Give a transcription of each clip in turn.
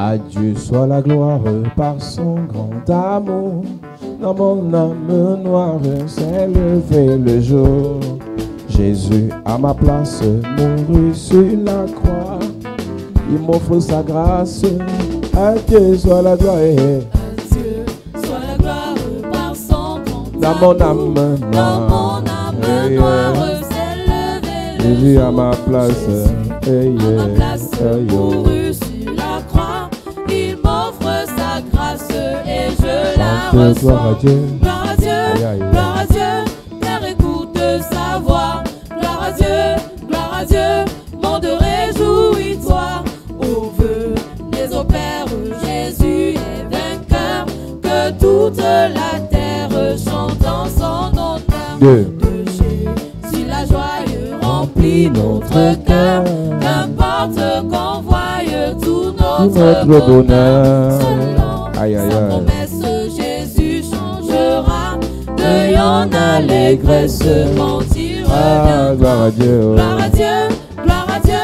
À Dieu soit la gloire par son grand amour. Dans mon âme noire s'est levé le jour. Jésus à ma place mourut sur la croix. Il m'offre sa grâce. À Dieu soit la gloire. À Dieu soit la gloire par son grand Dans mon âme Dans noire. mon âme noire s'est levé le Jésus jour. à ma place. À ma place mourut sur la croix. Il m'offre sa grâce et je la Chante gloire à reçois. Dieu. Gloire à Dieu, Aïe, aïe, aïe. gloire à Dieu, terre écoute sa voix. Gloire à Dieu, monde réjouis-toi. Au vœu des opères, Jésus est vainqueur. Que toute la terre chante en son honneur. Deux. De Jésus la joie remplit notre cœur. Qu'importe qu'on voie tout Notre notre bonheur. Selon Aïe, aïe, sa aïe. promesse, Jésus changera. Deuil en allégresse mentira. Ah, gloire à Dieu. Gloire à Dieu,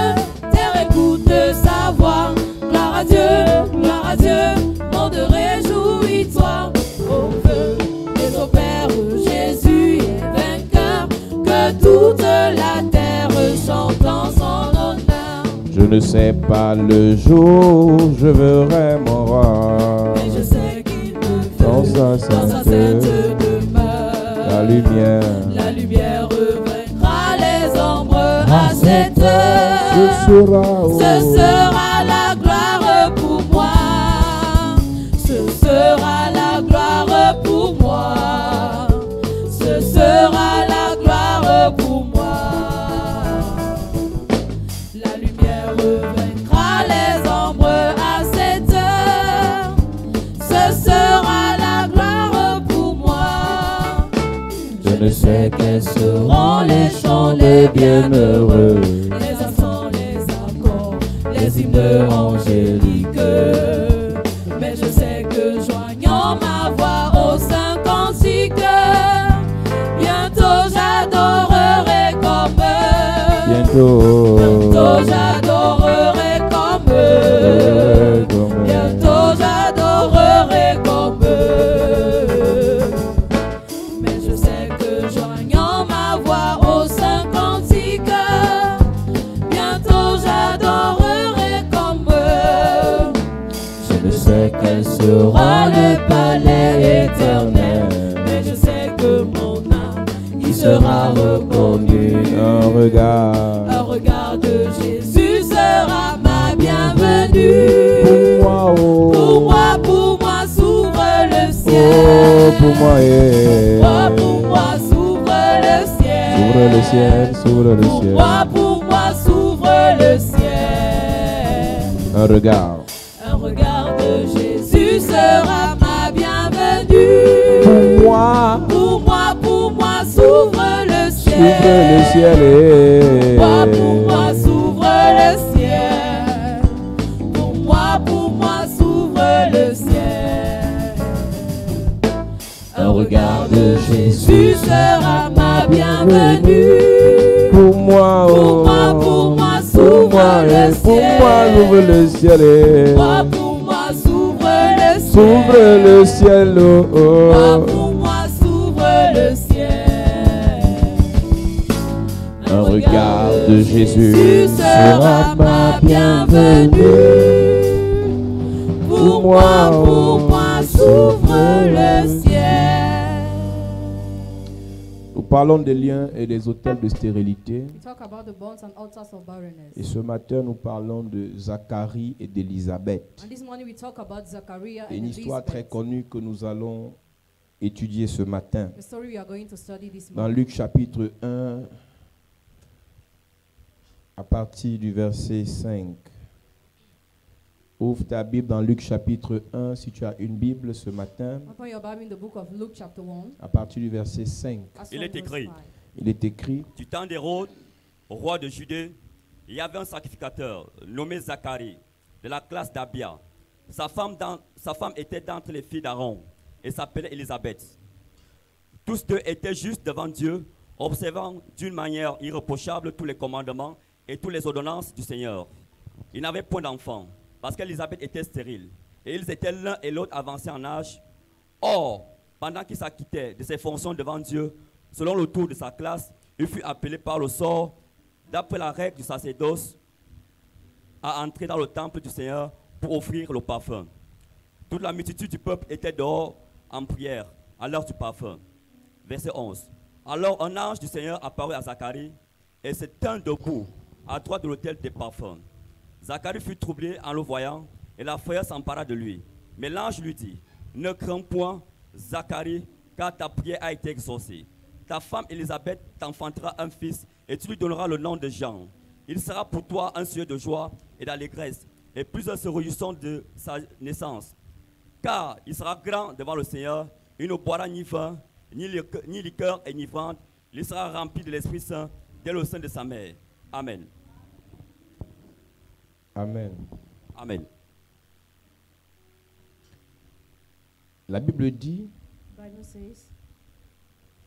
terre écoute sa voix. Gloire à Dieu, monde réjouis-toi. Au feu des opères, Jésus est vainqueur. Que toute la terre chante en son honneur. Je ne sais pas le jour où je verrai mon roi. Et je sais qu'il me Dans sa dans sa sainteté, sainte demeure. la lumière. La lumière vaincra les ombres à cette heure. Ce sera, oh, Ce sera la gloire pour moi. Ce sera la gloire pour moi. Ce sera la gloire pour moi. La lumière vaincra les ombres à cette heure. Ce sera la gloire pour moi. Je ne sais quels seront les chants des bienheureux, les accents, les accords, les hymnes angéliques. Mais je sais que joignant ma voix au saint cantique, bientôt j'adorerai comme eux. Bientôt j'adorerai comme eux. Bientôt j'adorerai comme eux. Mais je sais que joignant ma voix au saint cantique, bientôt j'adorerai comme eux. Je ne sais quel sera le palais éternel, mais je sais que mon âme y sera reconnue. un regard. Un regard de Jésus sera ma bienvenue. Pour moi, S'ouvre le ciel. oh, pour moi, Pour moi, s'ouvre le ciel. S'ouvre le ciel, s'ouvre le ciel. Pour moi, s'ouvre le ciel. Un regard. Un regard de Jésus sera ma bienvenue. Pour Pour moi, s'ouvre le ciel. s'ouvre le ciel. Pour moi, s'ouvre le ciel. Pour moi, s'ouvre le ciel. Un regard de Jésus sera ma bienvenue. Pour moi, s'ouvre le ciel. Pour moi, ouvre le ciel. Pour moi, s'ouvre le ciel. S'ouvre le ciel. Oh, Pour moi, s'ouvre le ciel. Un regard de Jésus sera ma bienvenue. Pour moi, s'ouvre le ciel. Nous parlons des liens et des hôtels de stérilité. We talk about the bonds and altars of barrenness. Et ce matin, nous parlons de Zacharie et d'Élisabeth. And this morning we talk about Zachariah Une and histoire très Elizabeth. connue que nous allons étudier ce matin. The story we are going to study this Dans morning. Luc chapitre 1, à partir du verset 5. Ouvre ta Bible dans Luc chapitre 1 si tu as une Bible ce matin, Open your Bible in the book of Luke chapter 1. à partir du verset 5. as Il from est verse écrit. 5. Il est écrit: Du temps d'Hérode, roi de Judée, il y avait un sacrificateur nommé Zacharie, de la classe d'Abia. Sa femme était d'entre les filles d'Aaron et s'appelait Élisabeth. Tous deux étaient justes devant Dieu, observant d'une manière irréprochable tous les commandements et toutes les ordonnances du Seigneur. Ils n'avaient point d'enfants parce qu'Élisabeth était stérile. Et ils étaient l'un et l'autre avancés en âge. Or, pendant qu'il s'acquittait de ses fonctions devant Dieu, selon le tour de sa classe, il fut appelé par le sort, d'après la règle du sacerdoce, à entrer dans le temple du Seigneur pour offrir le parfum. Toute la multitude du peuple était dehors en prière à l'heure du parfum. Verset 11. Alors un ange du Seigneur apparut à Zacharie et se tint debout à droite de l'autel des parfums. Zacharie fut troublé en le voyant et la frayeur s'empara de lui. Mais l'ange lui dit, ne crains point, Zacharie, car ta prière a été exaucée. Ta femme Élisabeth t'enfantera un fils et tu lui donneras le nom de Jean. Il sera pour toi un sujet de joie et d'allégresse, et plusieurs se réjouiront de sa naissance. Car il sera grand devant le Seigneur, il ne boira ni vin, ni liqueur enivrante, il sera rempli de l'Esprit Saint dès le sein de sa mère. Amen. Amen. Amen. La Bible dit, Bible says,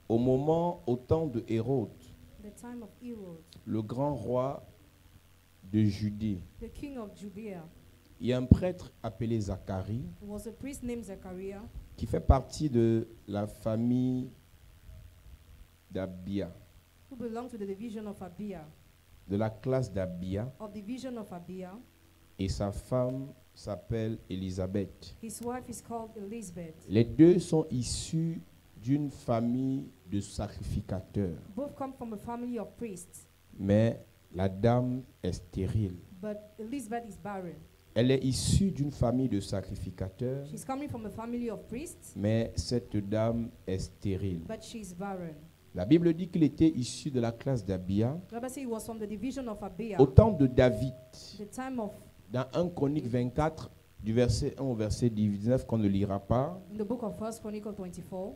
au temps de Hérode, the time of Herod, le grand roi de Judée, the king of Judea, il y a un prêtre appelé Zacharie was a priest named Zechariah, qui fait partie de la famille d'Abia, who belonged to the division of Abia, de la classe d'Abia, of division of Abia. et sa femme s'appelle Élisabeth. His wife is called Elizabeth. Les deux sont issus d'une famille de sacrificateurs, Both come from a family of priests, mais la dame est stérile. but Elizabeth is barren. Elle est issue d'une famille de sacrificateurs, She's coming from a family of priests, mais cette dame est stérile. but she's barren. La Bible dit qu'il était issu de la classe d'Abia The Bible says he was from the division of Abia. au temps de David. The time of, Dans 1 Chronique 24, du verset 1 au verset 19, qu'on ne lira pas, in the book of 1 Chronicles 24,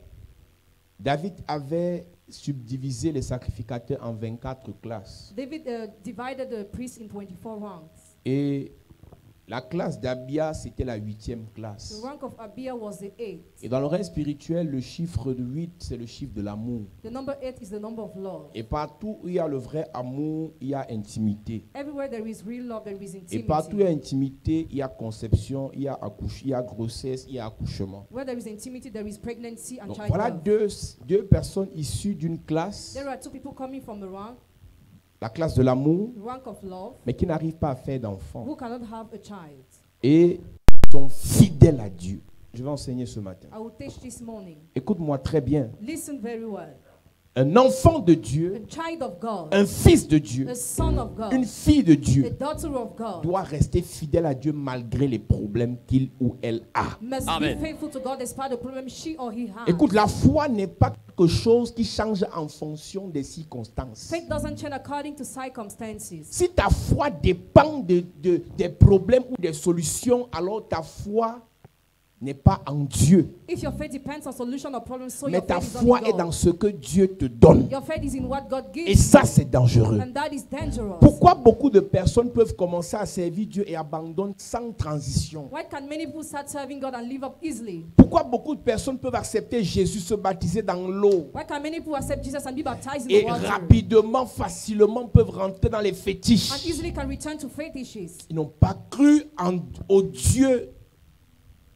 David avait subdivisé les sacrificateurs en 24 classes. David divided the priests in 24 ranks. Et la classe d'Abia, c'était la 8e The classe. rank of Abia was the 8th. Et dans le règne spirituel, le chiffre de 8, c'est le chiffre de l'amour. The number 8 is the number of love. Et partout où il y a le vrai amour, il y a intimité. Everywhere there is real love, there is Et partout où il y a intimity. intimité, il y a conception, il y a grossesse, il y a accouchement. Where there is intimity, there is pregnancy and Donc child voilà love. deux personnes issues d'une classe, There are two people coming from the la classe de l'amour, rank of love, mais qui n'arrivent pas à faire d'enfants. who cannot have a child. Et sont fidèles à Dieu. Je vais enseigner ce matin. I will teach this morning. Écoute-moi très bien. Listen very well. Un enfant de A Dieu, child of God, un fils de Dieu, a son of God, une fille de a Dieu daughter of God doit rester fidèle à Dieu malgré les problèmes qu'il ou elle a. must Amen. be faithful to God despite the problem she or he has. Écoute, la foi n'est pas quelque chose qui change en fonction des circonstances. Faith doesn't change according to circumstances. Si ta foi dépend des problèmes ou des solutions, alors ta foi n'est pas en Dieu. If your faith depends on solution or problem, so Mais your ta faith is foi not est in dans God. ce que Dieu te donne. Your faith is in what God Et gives ça, you, c'est dangereux. and that is dangerous. Pourquoi beaucoup de personnes peuvent commencer à servir Dieu et abandonnent sans transition? Why can many people start serving God and live up easily? Pourquoi beaucoup de personnes peuvent accepter Jésus, se baptiser dans l'eau Why can many people accept Jesus and be baptized in et the water? rapidement, facilement peuvent rentrer dans les And fétiches? easily can return to fetishes. Ils n'ont pas cru au Dieu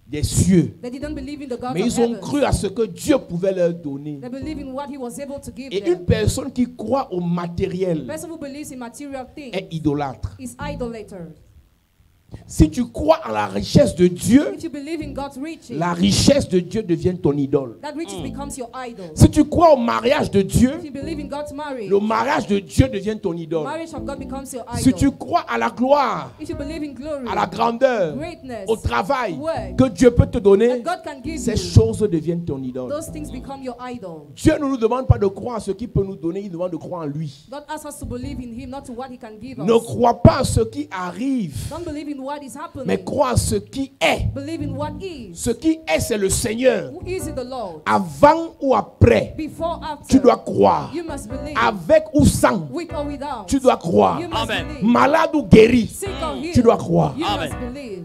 des cieux, They didn't believe in the God mais of ils ont heaven. cru à ce que Dieu pouvait leur donner. They believe in what he was able to give Et them. une personne qui croit au matériel Person who believes in material things est idolâtre. is idolater. Si tu crois en la richesse de Dieu, If you believe in God's riches, la richesse de Dieu devient ton idole. that riches becomes your idol. Si tu crois au mariage de Dieu, If you believe in God's marriage, le mariage de Dieu devient ton idole. marriage of God becomes your idol. Si tu crois à la gloire, If you believe in glory, à la grandeur, greatness, au travail work que Dieu peut te that donner, God can give ces you, choses deviennent ton idole. those things become your idol. Dieu ne nous demande pas de croire à ce qu'il peut nous donner, il nous demande de croire en lui. God asks us to believe in him, not to what he can give Ne us. crois pas à ce qui arrive, Don't believe in what is happening. mais crois à ce qui est. Believe in what is. Ce qui est, c'est le Seigneur. Who is it, the Lord? Avant ou après, Before, after, tu dois croire. you must believe. Avec ou sans, With or without, tu dois croire. you must Amen. believe. Malade ou guéri, Sick or healed, tu dois croire. you Amen. must believe.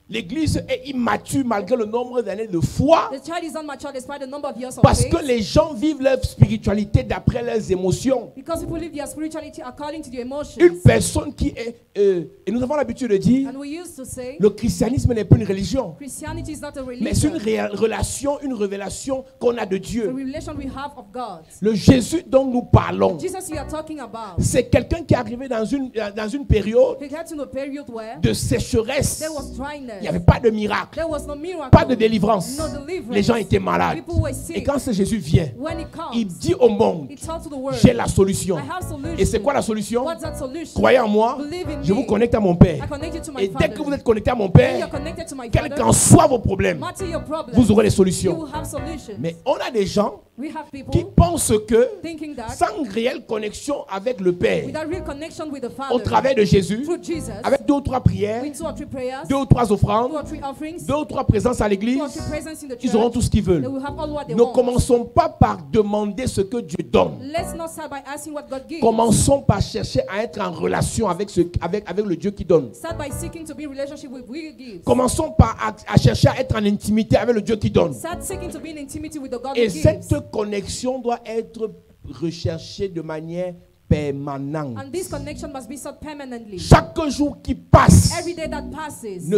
l'église est immature malgré le nombre d'années de foi. The child is not mature despite the number of years of Parce faith. que les gens vivent leur spiritualité d'après leurs émotions. Because people live their spirituality according to their emotions. Une personne qui est... et nous avons l'habitude de dire, And we used to say, le christianisme n'est pas une religion, Christianity is not a mais c'est religion. une relation, une révélation qu'on a de The Dieu. relation we have of God. Le Jésus dont nous parlons, Jesus you are talking about. c'est quelqu'un qui est arrivé dans une période He got to a period where de sécheresse. there was dryness. Il n'y avait pas de miracle, There was no miracle. pas de délivrance. No deliverance. Les gens étaient malades. People were sick. Et quand ce Jésus vient, When he comes, il dit au monde, he talks to the world. j'ai la solution. I have solution. Et c'est quoi la solution? What's that solution? Croyez en moi, Believe in je me. vous connecte à mon Père. I connect you to my Et Father. dès que vous êtes connecté à mon When Père, you're connected to my quels Father, qu'en soient vos problèmes, no matter your problem, vous aurez les you solutions. will have solutions. Mais on a des gens We have people qui pensent que thinking that sans réelle connexion avec le Père, without real connection with the au Father, travers de Jésus, through Jesus, avec 2 ou 3 prières, with 2 or 3 prayers, 2 ou 3 2 offrandes, or 3 offerings, 2 ou 3 présences à 2 or 3 l'église, presence in the ils auront church, tout ce qu'ils they veulent. will have all what they Ne want. commençons pas par demander ce que Dieu donne. Let's not start by asking what God gives. Commençons par chercher à être en relation avec le Dieu qui donne. Start by seeking to be in relationship with who gives. Commençons par à chercher à être en intimité avec le Dieu qui donne. Start seeking to be in intimity with the God Et who gives. cette connexion doit être recherchée de manière permanente. And this connection must be sought permanently. Chaque jour qui passe, Every day that passes, ne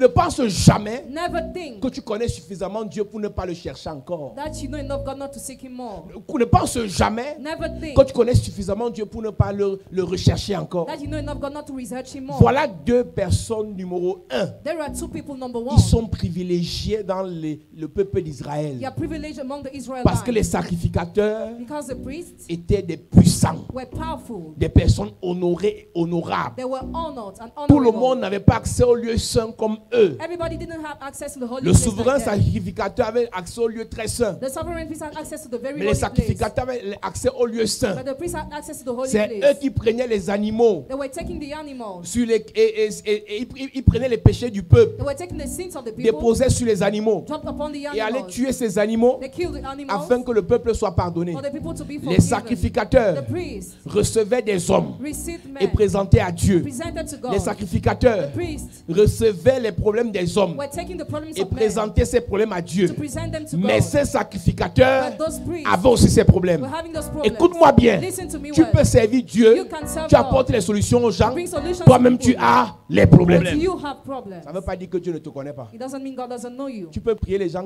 pense jamais never think que tu connais suffisamment Dieu pour ne pas le chercher encore. that you know enough God not to seek Him more. Ne pense jamais Never think que tu connais suffisamment Dieu pour ne pas le rechercher encore. that you know enough God not to research Him more. Voilà 2 personnes numéro 1 There are 2 people, number 1. qui sont privilégiés dans le peuple They d'Israël. are privileged among the Israelites. Parce que les sacrificateurs Because the priests étaient des puissants, were powerful. des personnes honorées et honorables. They were honored and Tout le honorable. monde n'avait pas accès aux lieux saints comme eux. Everybody didn't have access to the holy Le place souverain like that. sacrificateur avait accès aux lieux très saints. The sovereign priest had access to the very Mais les holy place. sacrificateurs avaient accès aux lieux saints. But the priest had access to the holy C'est eux place. qui prenaient les animaux They were taking the animals. et ils prenaient les péchés du peuple, They were taking the sins of the people, déposaient sur les animaux dropped upon the et allaient animals. tuer ces animaux They killed the animals afin que le peuple soit pardonné. for the people to be Les forgiven. sacrificateurs The priests recevaient des hommes received et men, présentaient à Dieu. presented to Les God. sacrificateurs The priests recevaient les problèmes des hommes were taking the problems et of men présentaient ces problèmes à Dieu. to present them to Mais God. ces sacrificateurs But those priests avaient aussi ces problèmes. were having those problems. Écoute-moi bien. Listen to me Tu well. peux servir Dieu, You can serve tu God. apportes les solutions aux gens, Bring solutions toi-même to tu people. as les problèmes. But you have problems. Ça ne veut pas dire que Dieu ne te connaît pas. It doesn't mean God doesn't know you. Tu peux prier les gens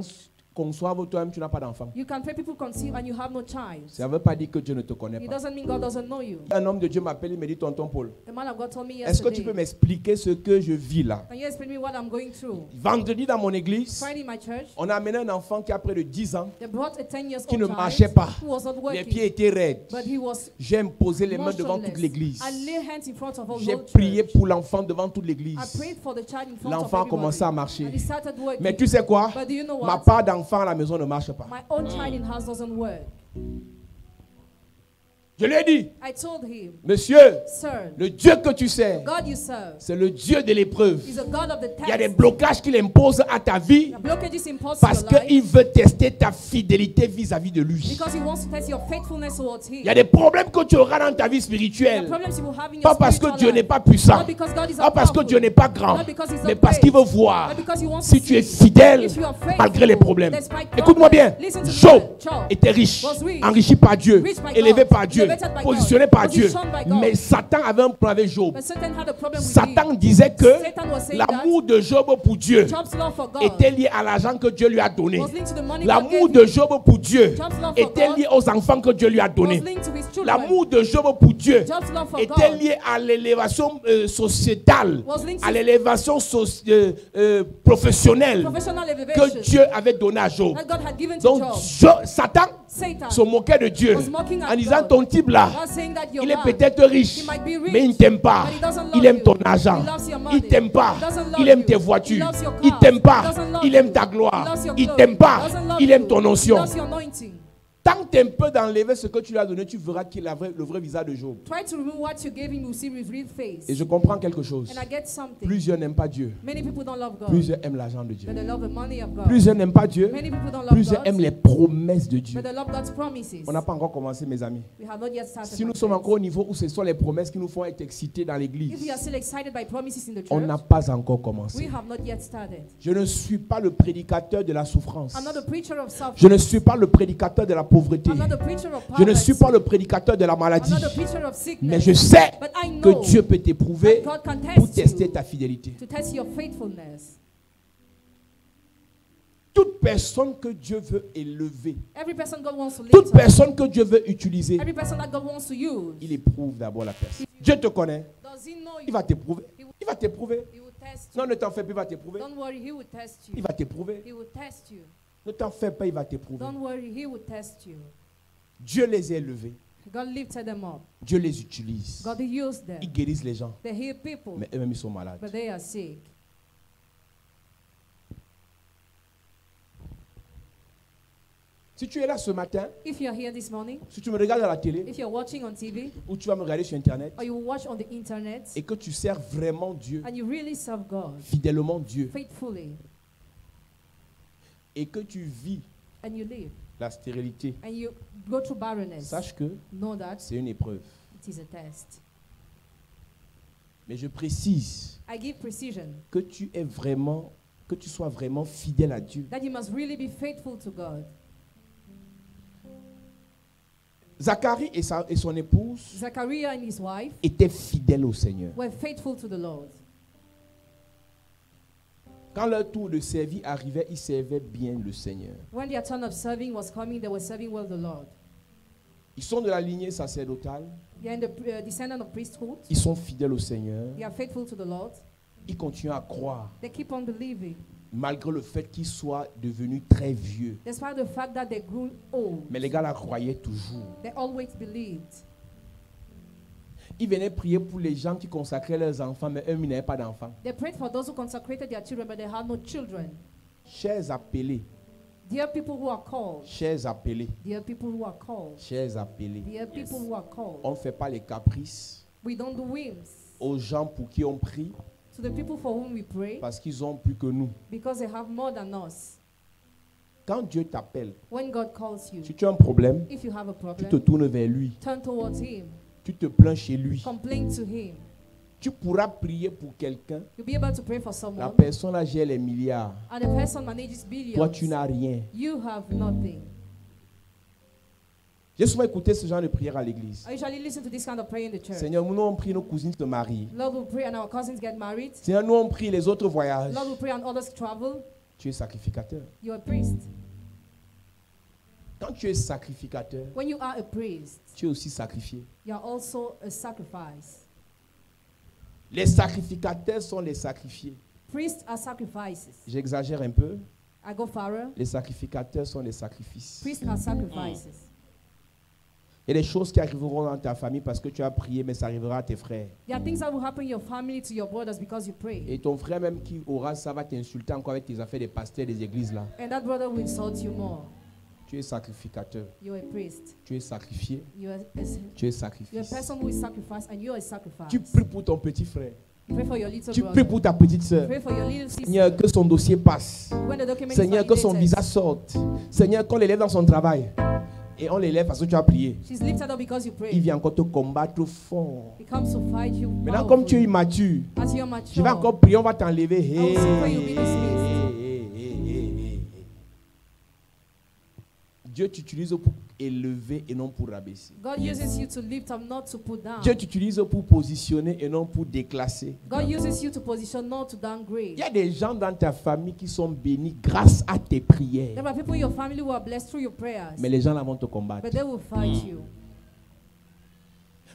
conçoivent, toi-même tu n'as pas d'enfant. You can pray people conceive and you have no child. Ça ne veut pas dire que Dieu ne te connaît It pas. doesn't mean God doesn't know you. Un homme de Dieu m'appelle, il me dit, tonton Paul, The man of God told me est-ce que tu peux yesterday. m'expliquer ce que je vis là? Can you explain me what I'm going through? Vendredi dans mon église, Friday in my church, on a amené un enfant qui a près de 10 ans, they brought a 10 years qui old ne child marchait pas. who was not Les pieds working, étaient raides. but he was J'ai imposé les mains devant motionless. toute l'église. I lay hands in front of all J'ai whole prié church. pour l'enfant devant toute I l'église. prayed for the child in front L'enfant a of commencé à everybody. marcher. And he started working. Mais tu sais quoi? But do you know Ma what? part d'enfant à la maison ne marche pas. My own child in house doesn't work. Je lui ai dit, I told him, monsieur, sir, le Dieu que tu sers, God you serve c'est le Dieu de l'épreuve. is a God of the Il y a des test. blocages qu'il impose à ta vie The blockages imposed parce to your life qu'il veut tester ta fidélité vis-à-vis de lui. because he wants to test your faithfulness towards him. Il y a des problèmes que tu auras dans ta vie The spirituelle. problems you will have in your Pas parce que spiritual Dieu n'est life. pas puissant, Not because God is pas parce que powerful. Dieu n'est pas grand, Not because he's mais not parce qu'il great. veut voir Not because he wants si to tu es see fidèle if you are faithful malgré les problèmes. despite Écoute-moi bien. problems. Listen to me Job well. Job était riche, was rich, enrichi par Dieu, rich by élevé God, par Dieu, elevated by positionné God, par Dieu. positioned by God. Mais Satan avait un problème avec Job. But Satan had a problem with Satan him. disait que Satan was saying l'amour de Job pour Dieu Job's love for God était lié à l'argent que Dieu lui a donné. was linked to the money God L'amour gave de him. Job pour Dieu Job's love for était God lié aux enfants que Dieu lui a donnés. was linked to his children. L'amour de Job pour Dieu Job's love for était God lié à l'élévation sociétale, was linked à to l'élévation professionnelle professional que elevation Dieu avait donnée à Job. that God had given to Donc Job. Satan Satan se moquait de Dieu was mocking at en disant God. ton type là, was saying that your il est man, peut-être riche, he might be rich, mais il ne t'aime pas. but he doesn't love Il aime you. ton argent. He loves your money. Il t'aime pas. He doesn't love Il aime you. tes He voitures. loves your Il cars. t'aime He pas. doesn't love Il aime you. ta He gloire. loves your Il glory. t'aime pas. He doesn't love Il you. aime ton He onction. loves your anointing. Tente un peu d'enlever ce que tu lui as donné, tu verras qu'il a le vrai visage de Job. Try to remove what you gave him, you see his real face. Et je comprends quelque chose. And I get something. Plusieurs n'aiment pas Dieu. Many people don't love God. Plusieurs aiment l'argent de Dieu. But they love the money of God. Plusieurs n'aiment pas Dieu. Many people don't love Plusieurs God. aiment les promesses de Dieu. But they love God's promises. On n'a pas encore commencé, mes amis. We have not yet started. Si nous sommes encore au niveau où ce sont les promesses qui nous font être excités dans If l'église, we are still excited by promises in the on church, n'a pas encore we commencé. have not yet started. Je ne suis pas le prédicateur de la souffrance. I'm not a preacher of suffering. Je ne suis pas le prédicateur de la pauvreté. I'm not a preacher of Je ne poverty. suis pas le prédicateur de la I'm maladie. not a preacher of sickness. Mais je sais But I que know Dieu peut t'éprouver that God can pour test tester you ta fidélité. to test your faithfulness. Toute personne que Dieu veut élever, Every person God wants to lift toute up, personne que Dieu veut utiliser, every person that God wants to use, il éprouve d'abord la personne. Dieu te connaît, does he know il you? va t'éprouver. Il va t'éprouver. He will test you. Non, ne t'en fais pas, il va t'éprouver. Don't worry, he will test Il you. va t'éprouver. He will test you. Ne t'en fais pas, il va t'éprouver. Don't worry, he will test you. Dieu les a élevés. God lifted them up. Dieu les utilise. God used them. Ils guérissent les gens. They heal people, Mais eux-mêmes, ils sont malades. but they are sick. Si tu es là ce matin, If you are here this morning, si tu me regardes à la télé, if you're watching on TV, ou tu vas me regarder sur Internet, or you watch on the internet, et que tu sers vraiment Dieu, and you really serve God fidèlement Dieu, faithfully, et que tu vis and you live, la stérilité, and you go through barrenness, sache que know that c'est une épreuve. it is a test. Mais je précise I give precision que que tu sois vraiment fidèle à Dieu. that you must really be faithful to God. Zacharie et son épouse Zachariah and his wife étaient fidèles au Seigneur. were faithful to the Lord. Quand leur tour de servir arrivait, ils servaient bien le Seigneur. When their turn of serving was coming, they were serving well the Lord. Ils sont de la lignée sacerdotale. They are in the descendant of priesthood. Ils sont fidèles au Seigneur. They are faithful to the Lord. Ils continuent à croire, They keep on believing, malgré le fait qu'ils soient devenus très vieux. despite the fact that they grew old. Mais les gars la croyaient toujours. They always believed. Ils venaient prier pour les gens qui consacraient leurs enfants, mais eux, ils n'avaient pas d'enfants. They prayed for those who consecrated their children, but they had no children. Chers appelés, Dear people who are called, chers appelés, dear people who are called, chers appelés, dear people who are called, on ne fait pas les caprices we don't do whims aux gens pour qui on prie to the people for whom we pray parce qu'ils ont plus que nous. because they have more than us. Quand Dieu t'appelle, When God calls you, si tu as un problème, if you have a tu te problem, tournes vers lui, turn towards Him, tu te plains chez lui. complain to Him. Tu pourras prier pour quelqu'un, You'll be able to pray for la someone, personne là gère les milliards. and the person manages Toi, tu billions. n'as rien. You have nothing. J'ai souvent écouté ce genre de prière à l'église. I usually listen to this kind of prayer in the church. Seigneur, nous on prie, nos cousines se marient. Lord will pray and our cousins get married. Seigneur, nous on prie, les autres voyagent. Lord will pray and others travel. Tu es sacrificateur. You're a priest. Quand tu es sacrificateur, When you are a priest, tu es aussi sacrifié. you are also a sacrifice. Les sacrificateurs sont les sacrifiés. Priests are sacrifices. J'exagère un peu. I go farther. Les sacrificateurs sont les sacrifices. Priests are sacrifices. Il y a des choses qui arriveront dans ta famille parce que tu as prié, mais ça arrivera à tes frères. There are things that will happen in your family to your brothers because you pray. Et ton frère même qui aura ça va t'insulter encore avec tes affaires des pasteurs des églises là. And that brother will insult you more. Tu es sacrificateur. You're a priest. Tu es sacrifié. You're Tu es a sacrifié. person who is sacrificed and you're a sacrifice. Tu pries pour ton petit frère. You pray for your little Tu brother. pries pour ta petite sœur. Pray for your little sister. Seigneur, que son dossier passe. When the document Seigneur, is que son validated, visa sorte. Seigneur, qu'on l'élève dans son travail. Et on l'élève parce que tu as prié. she's lifted up because you Il pray. vient encore te combattre fort. He comes to fight you. Maintenant, comme tu es powerfully. immature, As you're tu vas mature, encore prier, on va t'enlever. I will see where you'll be dismissed. Dieu t'utilise pour élever et non pour rabaisser. God uses you to lift up, not to put down. Dieu t'utilise pour positionner et non pour déclasser. God uses you to position, not to Il downgrade. y a des gens dans ta famille qui sont bénis grâce à tes prières. There are people in your family who are blessed through your prayers, Mais les gens là vont te combattre. but they will fight you.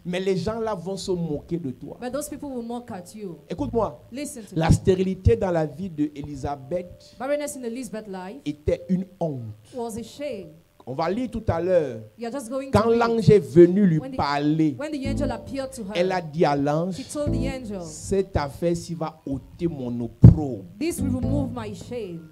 Mais les gens là vont se moquer de toi. But those people will mock at you. Écoute-moi, Listen to la me. stérilité dans la vie d'Élisabeth Barrenness in Elizabeth's life était une honte. was a shame. On va lire tout à l'heure. You're just going Quand to read. l'ange est venu lui When the- parler, When the angel appeared to elle a her, dit à l'ange, she told the angel, cette affaire-ci va ôter mon opprobre. this will remove my shame.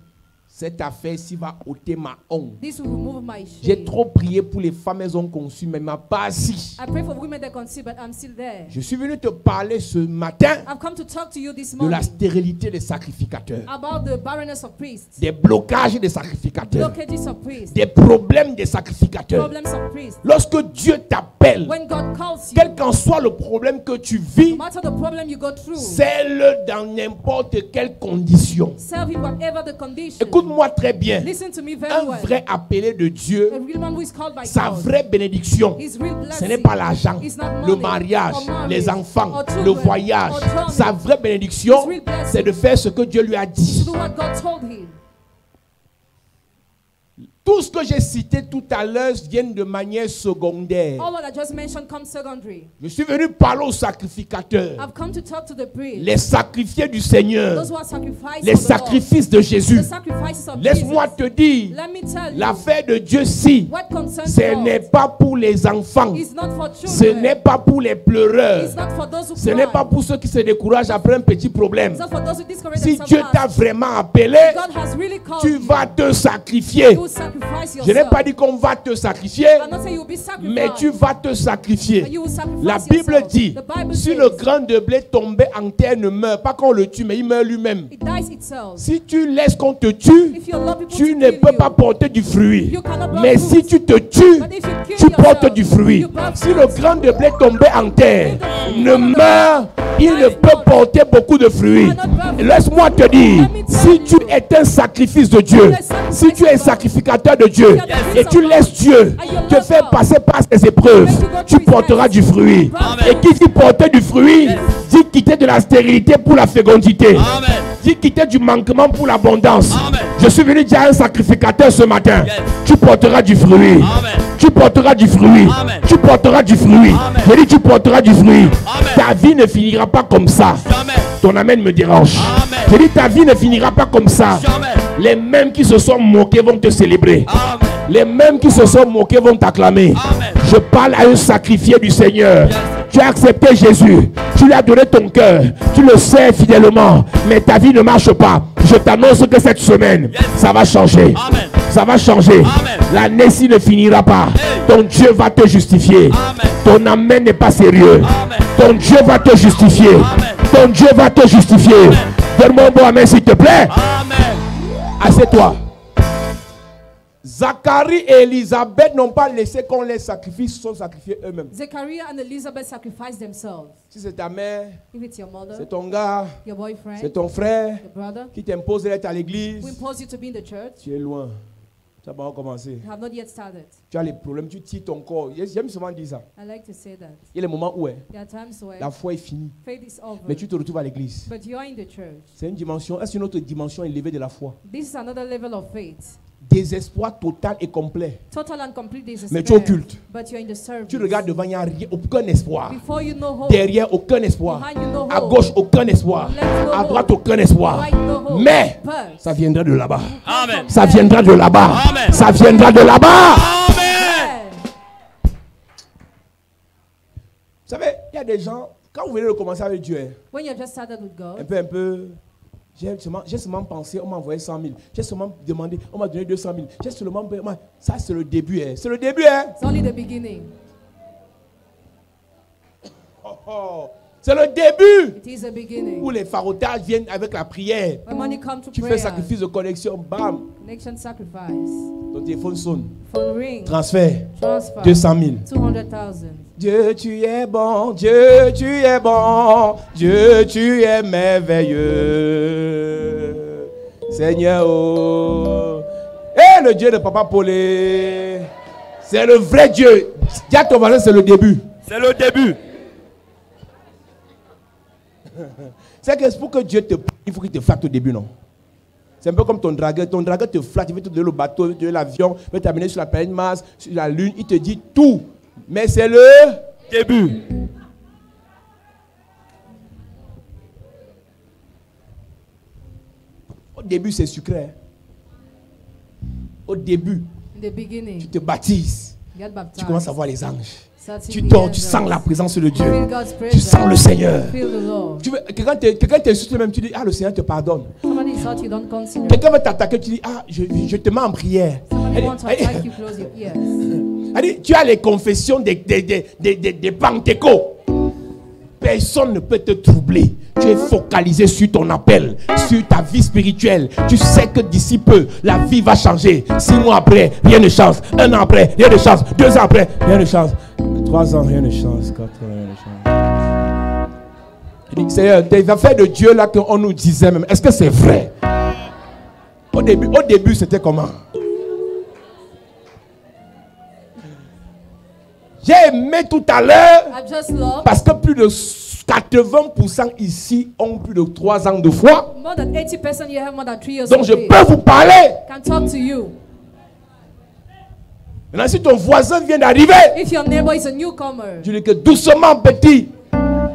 Cette affaire-ci va ôter ma honte. This will remove my J'ai shame. trop prié pour les femmes, elles ont conçu, mais m'a pas assis. I pray for women that conceive, but I'm still there. Je suis venu te parler ce matin I've come to talk to you this de morning la stérilité des sacrificateurs, about the barrenness of priests, des blocages des sacrificateurs, blockages of priests, des problèmes des sacrificateurs. problems of priests. Lorsque Dieu t'appelle, When God calls you, quel qu'en soit le problème que tu vis, no matter the problem you go through, c'est-le dans n'importe quelle condition. serve Him whatever the condition. Écoute-moi très bien. Listen to me very Un well. vrai appelé de Dieu, A real man who is called by sa God, vraie bénédiction, his real ce blessing, n'est pas l'argent, is not le money, mariage, or marriage, les enfants, or le children, voyage. or travel. Sa vraie bénédiction, His real blessing c'est de faire ce que Dieu lui a to dit. do what God told him. Tout ce que j'ai cité tout à l'heure vient de manière secondaire. All what I just mentioned comes secondary. Je suis venu parler aux sacrificateurs, I've come to talk to the priests, les sacrifiés du Seigneur, those who are sacrificing les for the Lord, sacrifices de Jésus. the sacrifices of Laisse-moi Jesus. te dire, Let me tell you, l'affaire de Dieu, si what concerns ce God n'est pas pour les enfants, is not for ce children. n'est pas pour les pleureurs, It's not for those who ce n'est cry. pas pour ceux qui se découragent après un petit problème. It's not for those who discourage Si themselves Dieu t'a fast. vraiment appelé, God has really called tu you. vas te sacrifier. You will sacrifice Je n'ai yourself. pas dit qu'on va te sacrifier, I'm not saying you will be sacrificed, mais tu vas te but sacrifier. you will sacrifice La Bible yourself. dit, The Bible si says, le grain de blé tombé en terre ne meurt pas qu'on le tue, mais il meurt lui-même. it dies itself. Si tu laisses qu'on te tue, If you allow people tu to ne kill peux you, pas porter du fruit. you cannot bear Mais fruit. si tu te tues, But if you kill tu portes yourself, du fruit. you bear Si le fruit. grain de blé tombé en terre If ne meurt, il ne peut porter beaucoup de fruits. Laisse-moi te dire, si tu es un sacrifice de Dieu, si tu es un sacrificateur de Dieu, et tu laisses Dieu te faire passer par ces épreuves, tu porteras du fruit. Et qui dit porter du fruit, dit quitter de la stérilité pour la fécondité. Amen. Dit quitter du manquement pour l'abondance. Amen. Je suis venu dire à un sacrificateur ce matin, Yes. tu porteras du fruit. Amen. Tu porteras du fruit. Amen. Tu porteras du fruit. Amen. Je dis tu porteras du fruit. Amen. Ta vie ne finira pas comme ça. Jamais. Ton amen me dérange. Amen. Je dis ta vie ne finira pas comme ça. Jamais. Les mêmes qui se sont moqués vont te célébrer. Amen. Les mêmes qui se sont moqués vont t'acclamer. Amen. Je parle à un sacrifié du Seigneur. Yes. Tu as accepté Jésus. Tu lui as donné ton cœur. Tu le sais fidèlement. Mais ta vie ne marche pas. Je t'annonce que cette semaine, Yes. ça va changer. Amen. Ça va changer. Amen. L'année-ci ne finira pas. Hey. Ton Dieu va te justifier. Amen. Ton amen n'est pas sérieux. Amen. Ton Dieu va te justifier. Amen. Ton Dieu va te justifier. Amen. Donne-moi un bon amen s'il te plaît. Amen. Assieds-toi. Zacharie et Élisabeth n'ont pas laissé qu'on les sacrifie, se sont sacrifiés eux-mêmes. Zechariah and Elizabeth sacrificed themselves. Si c'est ta mère, If it's your mother, c'est ton gars, your boyfriend, c'est ton frère your brother, qui t'impose d'être à who l'église, impose you to be in the church, tu es loin. Tu n'as pas encore commencé. you have not yet started. Tu as les problèmes, tu tires ton corps. J'aime souvent dire ça. I like to say that. Il y a les moments où There are times where la foi est finie, faith is over, mais tu te retrouves à l'église. but you are in the church. C'est une dimension, est-ce une autre dimension élevée de la foi? This is another level of faith. Désespoir total et complet. Total and complete despair. Mais tu es au culte. But you're in the service. Tu regardes devant, il n'y a rien, aucun espoir. Before you know hope. Derrière, aucun espoir. Behind you, no hope. À gauche, aucun espoir. Left, no À hope. droite, aucun espoir. Right, no hope. Mais But ça viendra de là-bas. Amen. Ça viendra de là-bas. Amen. Ça viendra de là-bas. Amen. Vous savez, il y a des gens, quand vous venez de commencer avec Dieu, when you're just started with God, un peu, j'ai seulement pensé, on m'a envoyé 100 000. J'ai seulement demandé, on m'a donné 200 000. J'ai seulement, ça c'est le début. C'est le début. it's only the beginning. C'est le début. It is the beginning. Où les farotages viennent avec la prière. When money comes to Tu fais prayer, sacrifice de connexion, bam, connection sacrifice, ton téléphone sonne. phone ring, Transfert, transfer, 200 000. 200,000. Dieu, tu es bon, Dieu, tu es bon, Dieu, tu es merveilleux. Seigneur, oh. Et le Dieu de Papa Paulé, c'est le vrai Dieu. Dis à ton voisin, c'est le début. C'est le début. C'est que pour que Dieu te prenne, il faut qu'il te flatte au début, non? C'est un peu comme ton dragueur. Ton dragueur te flatte, il veut te donner le bateau, il veut te donner l'avion, il veut t'amener sur la planète Mars, sur la Lune, il te dit tout. Mais c'est le Début. Au début, c'est sucré. Au début, In the beginning, tu te baptises. Get baptized. Tu commences à voir les anges. Start Tu seeing the dors, tu angels. sens la présence de Dieu. Feel God's Tu presence. sens le Seigneur. Feel the Lord. Tu veux, quelqu'un t'insulte même, tu dis, ah, le Seigneur te pardonne. Somebody insult you, don't consider. Quelqu'un veut t'attaquer, tu dis, ah, je te mets en prière. Somebody wants to attack you, close your ears. Elle dit, tu as les confessions des Pentecôtes. Personne ne peut te troubler. Tu es focalisé sur ton appel, sur ta vie spirituelle. Tu sais que d'ici peu, la vie va changer. 6 mois après, rien ne change. 1 an après, rien ne change. 2 ans après, rien ne change. 3 ans, rien ne change. 4 ans, rien ne change. Il dit, Seigneur, des affaires de Dieu là qu'on nous disait même, est-ce que c'est vrai? Au début, c'était comment? J'ai aimé tout à l'heure I've just loved. parce que plus de 80% ici ont plus de 3 ans de foi. More than 80% you have more than 3 years Donc of je faith. peux vous parler. Can talk to you. Maintenant, si ton voisin vient d'arriver, If your neighbor is a newcomer, je dis que doucement petit,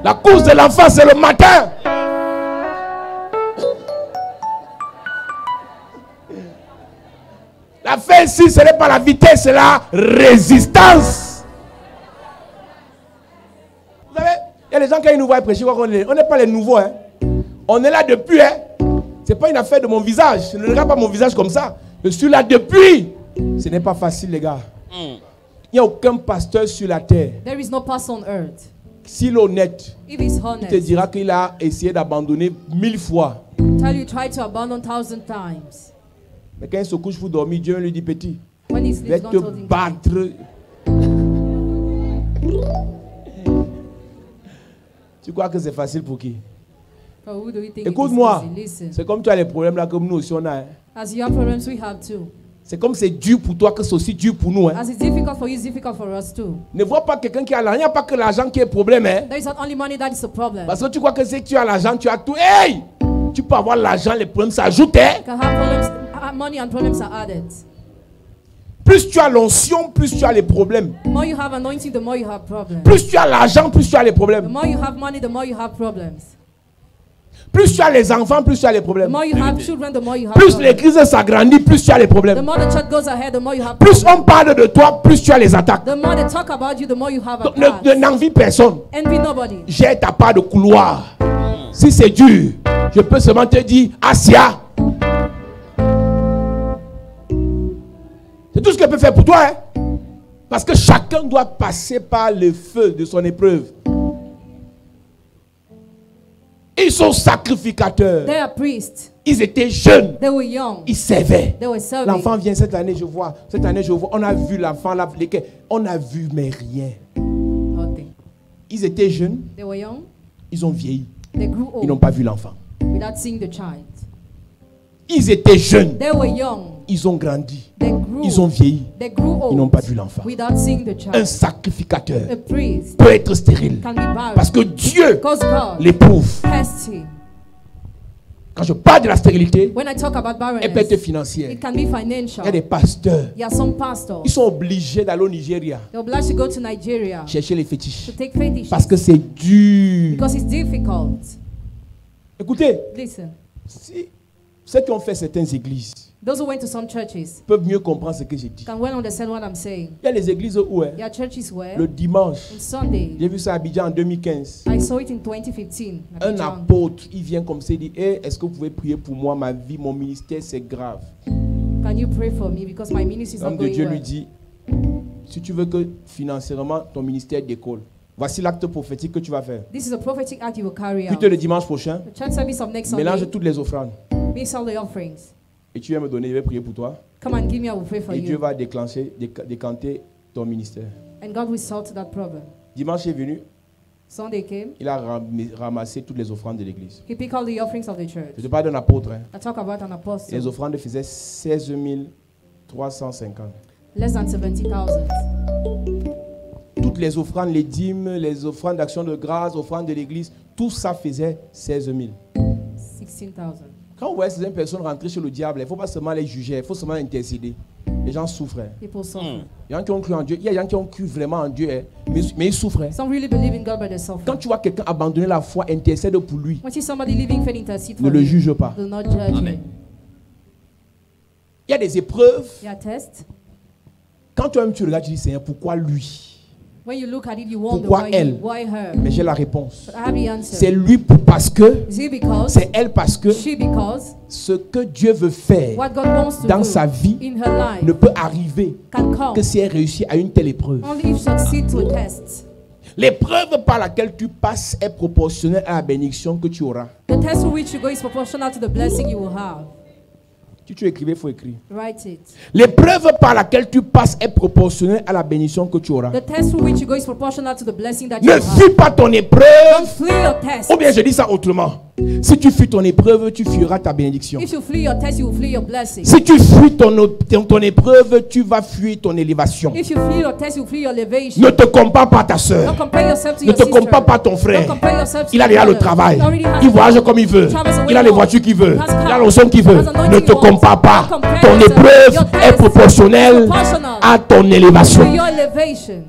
la course de l'enfant c'est le matin. La fin ici, ce n'est pas la vitesse, c'est la résistance. Vous savez, il y a des gens qui nous voient prêcher, on n'est pas les nouveaux. Hein. On est là depuis. Hein. Ce n'est pas une affaire de mon visage. Je ne regarde pas mon visage comme ça. Je suis là depuis. Ce n'est pas facile, les gars. Il n'y a aucun pasteur sur la terre. there is no pastor on earth. S'il est honnête, If he's il te honest, dira qu'il a essayé d'abandonner 1000 fois. tell you try to abandon 1,000 times. Mais quand il se couche pour dormir, Dieu lui dit, petit, When he va sleeps, te God told him. battre. Tu crois que c'est facile pour qui? For who do we think it is Écoute-moi. easy? Listen. C'est comme tu as les problèmes là, comme nous aussi on a. Hein. As you have problems, we have too. C'est comme c'est dur pour toi que c'est aussi dur pour nous. Hein. As it's difficult for you, it's difficult for us too. Ne vois pas quelqu'un qui a l'argent. Il n'y a pas que l'argent qui est problème. Hein. There is not only money that is the problem. Parce que tu crois que c'est que tu as l'argent, tu as tout. Hey! Tu peux avoir l'argent, les problèmes s'ajoutent. Hein. You can have problems, money and problems are added. Plus tu as l'onction, plus tu as les problèmes. The more you have anointing, the more you have problems. Plus tu as l'argent, plus tu as les The problèmes. more you have money, the more you have problems. Plus tu as les enfants, plus tu as les The problèmes. more you have children, the more you have Plus problems. l'église s'agrandit, plus tu as les The problèmes. more the church goes ahead, the more you have Plus problems. on parle de toi, plus tu as les attaques. The more they talk about you, the more you have Donc, attacks. n'envie personne. Envy nobody. J'ai ta part de couloir. Si c'est dur, je peux seulement te dire, Asia. C'est tout ce que je peux faire pour toi. Hein? Parce que chacun doit passer par le feu de son épreuve. Ils sont sacrificateurs. They are priests. Ils étaient jeunes. They were young. Ils servaient. They were serving. L'enfant vient cette année, je vois. Cette année, je vois. On a vu l'enfant là. On a vu, mais rien. Nothing. Ils étaient jeunes. They were young. Ils ont vieilli. They grew Ils n'ont old pas vu l'enfant. without seeing the child. Ils étaient jeunes. They were young. Ils ont grandi. They grew. Ils ont vieilli. They grew Ils n'ont old pas vu l'enfant. without seeing the Un child. sacrificateur A priest peut être stérile. can be barren Parce que Dieu because God l'éprouve. tests him. Quand je parle de la stérilité, When I talk about elle peut être barrenness, financière. it can be Il financial. y a des pasteurs. There are some pastors. Ils sont obligés d'aller au Nigeria They're obliged to go to Nigeria chercher les fétiches. to take fetishes Parce que c'est dur. because it's difficult. Écoutez, Listen, si ceux qui ont fait certaines églises those who went to some churches peuvent mieux comprendre ce que j'ai dit. can well understand what I'm saying. Il y a les églises où, hein, There are churches where le dimanche, on Sunday, j'ai vu ça à Abidjan en 2015. I saw it in 2015. Un Abidjan. apôtre, il vient comme ça, il dit, hey, est-ce que vous pouvez prier pour moi, ma vie, mon ministère, c'est grave. Can you pray for me because my ministry is not L'homme de going Dieu lui well? dit, si tu veux que financièrement ton ministère décolle, voici l'acte prophétique que tu vas faire. This is a prophetic act you will carry out. Plutôt le dimanche prochain, The church service of next mélange Sunday, toutes les offrandes. mix all the offerings. Et tu viens me donner, je vais prier pour toi. Come and give me, I will pray for Et Dieu you. va décanter ton ministère. And God will solve that problem. Dimanche est venu, Sunday came, il a ramassé toutes les offrandes de l'église. he picked all the offerings of the church. Je ne te parle d'un apôtre. Hein. I talk about an Et les apostle. offrandes faisaient 16 350. Less than 70,000. Toutes les offrandes, les dîmes, les offrandes d'action de grâce, offrandes de l'église, tout ça faisait 16 000. 16,000. Quand vous voyez ces personnes rentrer chez le diable, il ne faut pas seulement les juger, il faut seulement intercéder. Les gens souffrent. Hein. People suffer. Il y a des gens qui ont cru en Dieu, il y a des gens qui ont cru vraiment en Dieu, hein, mais ils souffrent. Hein. Some really believe in God, but they suffer. Quand tu vois quelqu'un abandonner la foi, intercède pour lui. When you see somebody living faith, intercede Ne for le him. juge pas. Do not judge Amen. him. Il y a des épreuves There are tests Quand toi-même tu regardes, tu dis Seigneur, pourquoi lui? When you look at it, you wonder Pourquoi elle? why her? Mais j'ai la réponse. But I have the answer. C'est lui parce que, Is it because? c'est elle parce que She because? ce que Dieu veut faire What God wants to dans do sa vie in her life ne peut arriver can come que si elle réussit à une telle épreuve. only if she succeeds to a test. L'épreuve par laquelle tu passes est proportionnelle à la bénédiction que tu auras. The test to which you go is proportional to the blessing you will have. Si tu écrivais, il faut écrire. Write it. L'épreuve par laquelle tu passes est proportionnelle à la bénédiction que tu auras. The test to which you go is proportional to the blessing that you Ne will have. fuis pas ton Don't épreuve. flee your test. Ou bien je dis ça autrement. Si tu fuis ton épreuve, tu fuiras ta bénédiction. If you flee your test, you will flee your blessing. Si tu fuis ton épreuve, tu vas fuir ton élévation. If you flee your test, you will flee your elevation. Ne te compare pas à ta Don't soeur. compare yourself to Ne your te sister. compare pas à ton frère. Don't compare yourself to Il a your déjà le brother. travail. He already has Il a voyage job. comme il veut. Travels away Il a les home. voitures qu'il veut. He has Il a car. l'onction qu'il veut. He has anointing Ne he te wants. compare pas. Don't compare Ton yourself. épreuve Your est test proportionnelle is proportional à ton to élévation. your elevation.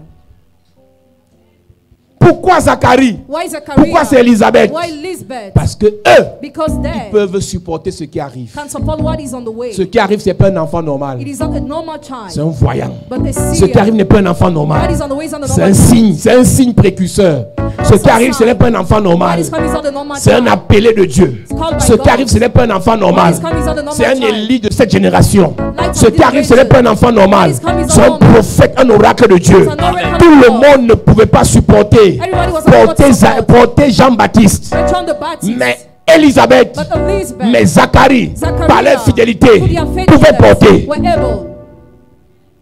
Pourquoi Zacharie? Why Zachariah? Pourquoi c'est Élisabeth? Why Elizabeth? Parce que eux Because they peuvent supporter ce qui arrive. can support what is on the way. Ce qui arrive, c'est pas un enfant normal. It is not a normal C'est child, un voyant. but a Ce qui arrive seer. n'est pas un enfant What normal. is on the way is not a C'est normal un child. signe, c'est un signe précurseur. Ce qui arrive, ce n'est pas un enfant What normal. is coming is not a normal C'est un child. appelé de Dieu. called by Ce qui God. arrive, ce n'est pas un enfant What normal. is coming is not a normal C'est un child. Élie de cette génération. Like Ce qui arrive, ce n'est pas un enfant normal. What is coming is C'est un not normal. prophète, un oracle de Dieu. It's an oracle Tout of le God. monde ne pouvait pas supporter. Everybody was able to support. Porter Jean-Baptiste. But John the Baptist, Mais Élisabeth, but Elizabeth, mais Zacharie, Zachariah, par leur fidélité, through their pouvait faithfulness, porter. were able.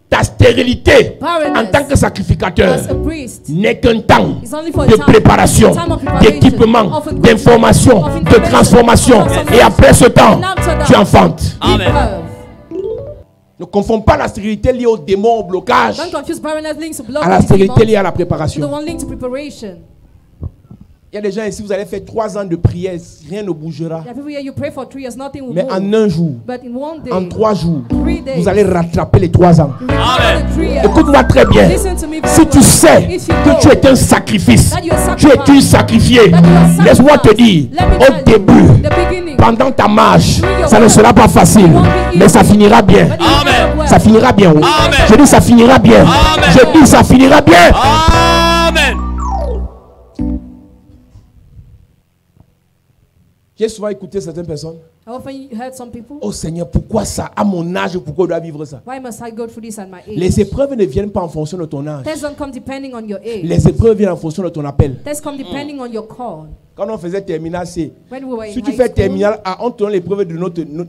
Ta stérilité Barrenness, en tant que sacrificateur as a priest, n'est qu'un temps it's only for a de time. préparation, A time of preparation, d'équipement, of equipment, d'information, of de information, transformation. of transformation. Et après ce temps, And after that, tu enfantes. Amen. birth. Ne confonds pas la stérilité liée au démon, au blocage, Don't confuse barrenness linked to blood à la with stérilité demons, liée à la to the préparation. one linked to preparation. Il y a des gens ici, vous allez faire 3 ans de prière, rien ne bougera. There are people here, you pray for 3 years, nothing will Mais move. en un jour, But in one day, en 3 jours, 3 days, vous allez rattraper les 3 ans. you recover Amen. the 3 years. Écoute-moi très bien. Listen to me very Si tu well. sais If you que know tu es un sacrifice, that you are tu es une sacrificed, sacrifiée, that you are laisse-moi te sacrificed, dire, let me au tell you, début, the beginning, pendant ta marche, Through your ça ne work, sera pas facile, it won't be mais ça easy. finira bien. but you will Amen. end up well. Ça finira bien. Oui. Amen. Je dis ça finira bien. Amen. Je dis ça finira bien. Amen. J'ai souvent écouté certaines personnes. I often heard some people, Oh Seigneur, pourquoi ça? À mon âge, pourquoi je dois vivre ça? why must I go through this at my age? Les épreuves ne viennent pas en fonction de ton âge. Tests don't come depending on your age. Les épreuves viennent en fonction de ton appel. Tests come depending on your call. Quand on faisait terminal C, When we were in si tu high fais school, terminal A, on te donne l'épreuve de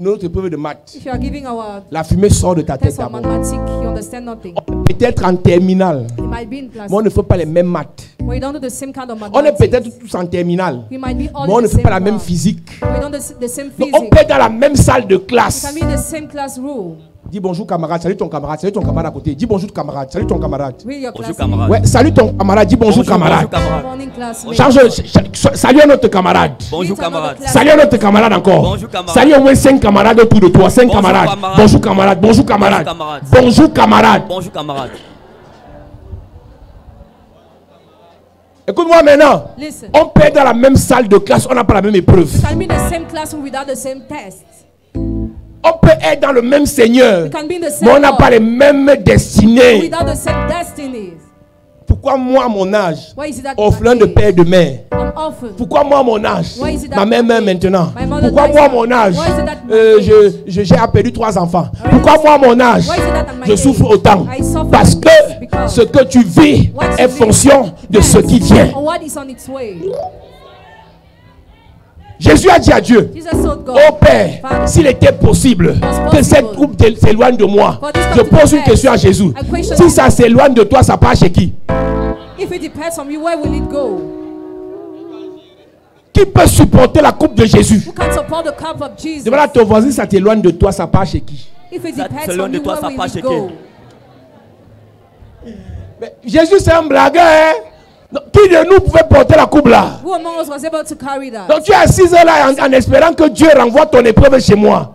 notre épreuve de maths. if you are giving our La fumée sort de ta tête test of d'abord. mathematics, you understand nothing. Peut-être en terminal, We might be in class, mais on ne fait pas les mêmes maths. but we don't do the same kind of On est mathematics. peut-être tous en terminal, We might be all mais on in ne the fait same pas la même class. physique. We don't do the same Donc, physics. on peut être dans la même salle de We classe. can be in the same classroom. Dis bonjour camarade, salut ton camarade à côté. Dis bonjour camarade, salut ton camarade. Read your Bonjour class. camarade. Ouais, salut ton camarade, dis bonjour camarade. Morning classmate. Salut un autre camarade. Bonjour camarade. Salut un autre camarade encore. Bonjour, camarade. Salut au moins 5 camarades autour de toi. 5 Bonjour, camarades. camarade. Bonjour camarade. Bonjour camarade. camarade. Bonjour camarade. Bonjour camarade. Écoute-moi maintenant. Listen. On peut être dans la même salle de classe, on n'a pas la même épreuve. We can be in the same classroom without the same test. On peut être dans le même Seigneur, We can be in the mais same on n'a Lord pas les mêmes destinées. without the same destinies. Pourquoi moi à mon âge, Why is it that orphelin my de age, père et de mère? I'm orphan? Pourquoi moi à mon âge, Why is it that ma mère my meurt age, maintenant? my mother Pourquoi dies moi à now? mon âge, Why is it that my j'ai perdu 3 enfants? Pourquoi moi à mon âge, Why is it that at my je age, souffre autant? I suffer Parce like que this? Because ce que tu vis what est you live fonction de ce qui vient. on what is on its way. Jésus a dit à Dieu, Jesus told God, oh Père, Father, s'il était possible que cette troupe s'éloigne de moi, For this je come to pose une pass, question à Jésus. I question Si you. ça s'éloigne de toi, ça part chez qui? if it depends on you, where will it go? Qui peut supporter la coupe de Jésus? Who can support the cup of Jesus? Demande à ton voisin, ça t'éloigne de toi, ça part chez qui? If it Ça depends s'éloigne on de you, toi, where ça will part it chez go? Mais Jésus, c'est un blagueur. Hein? Donc, qui de nous pouvait porter la coupe là? Who among us was able to carry that? Donc tu es assis là en espérant que Dieu renvoie ton épreuve chez moi.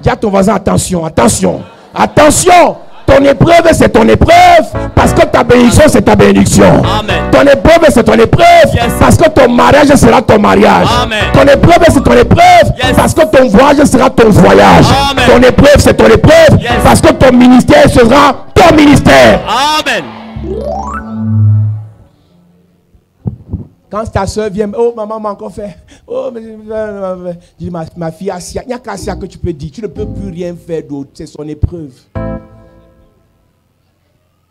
Dis à ton voisin, attention, attention, attention. Ton épreuve, c'est ton épreuve parce que ta bénédiction, c'est ta bénédiction. Amen. Ton épreuve, c'est ton épreuve Yes. parce que ton mariage sera ton mariage. Amen. Ton épreuve, c'est ton épreuve Yes. parce que ton voyage sera ton voyage. Amen. Ton épreuve, c'est ton épreuve Yes. parce que ton ministère sera ton ministère. Amen. Quand ta soeur vient, oh maman m'a encore fait. Oh, mais je dis, ma fille Asia, il n'y a qu'Asia que tu peux dire. Tu ne peux plus rien faire d'autre. C'est son épreuve.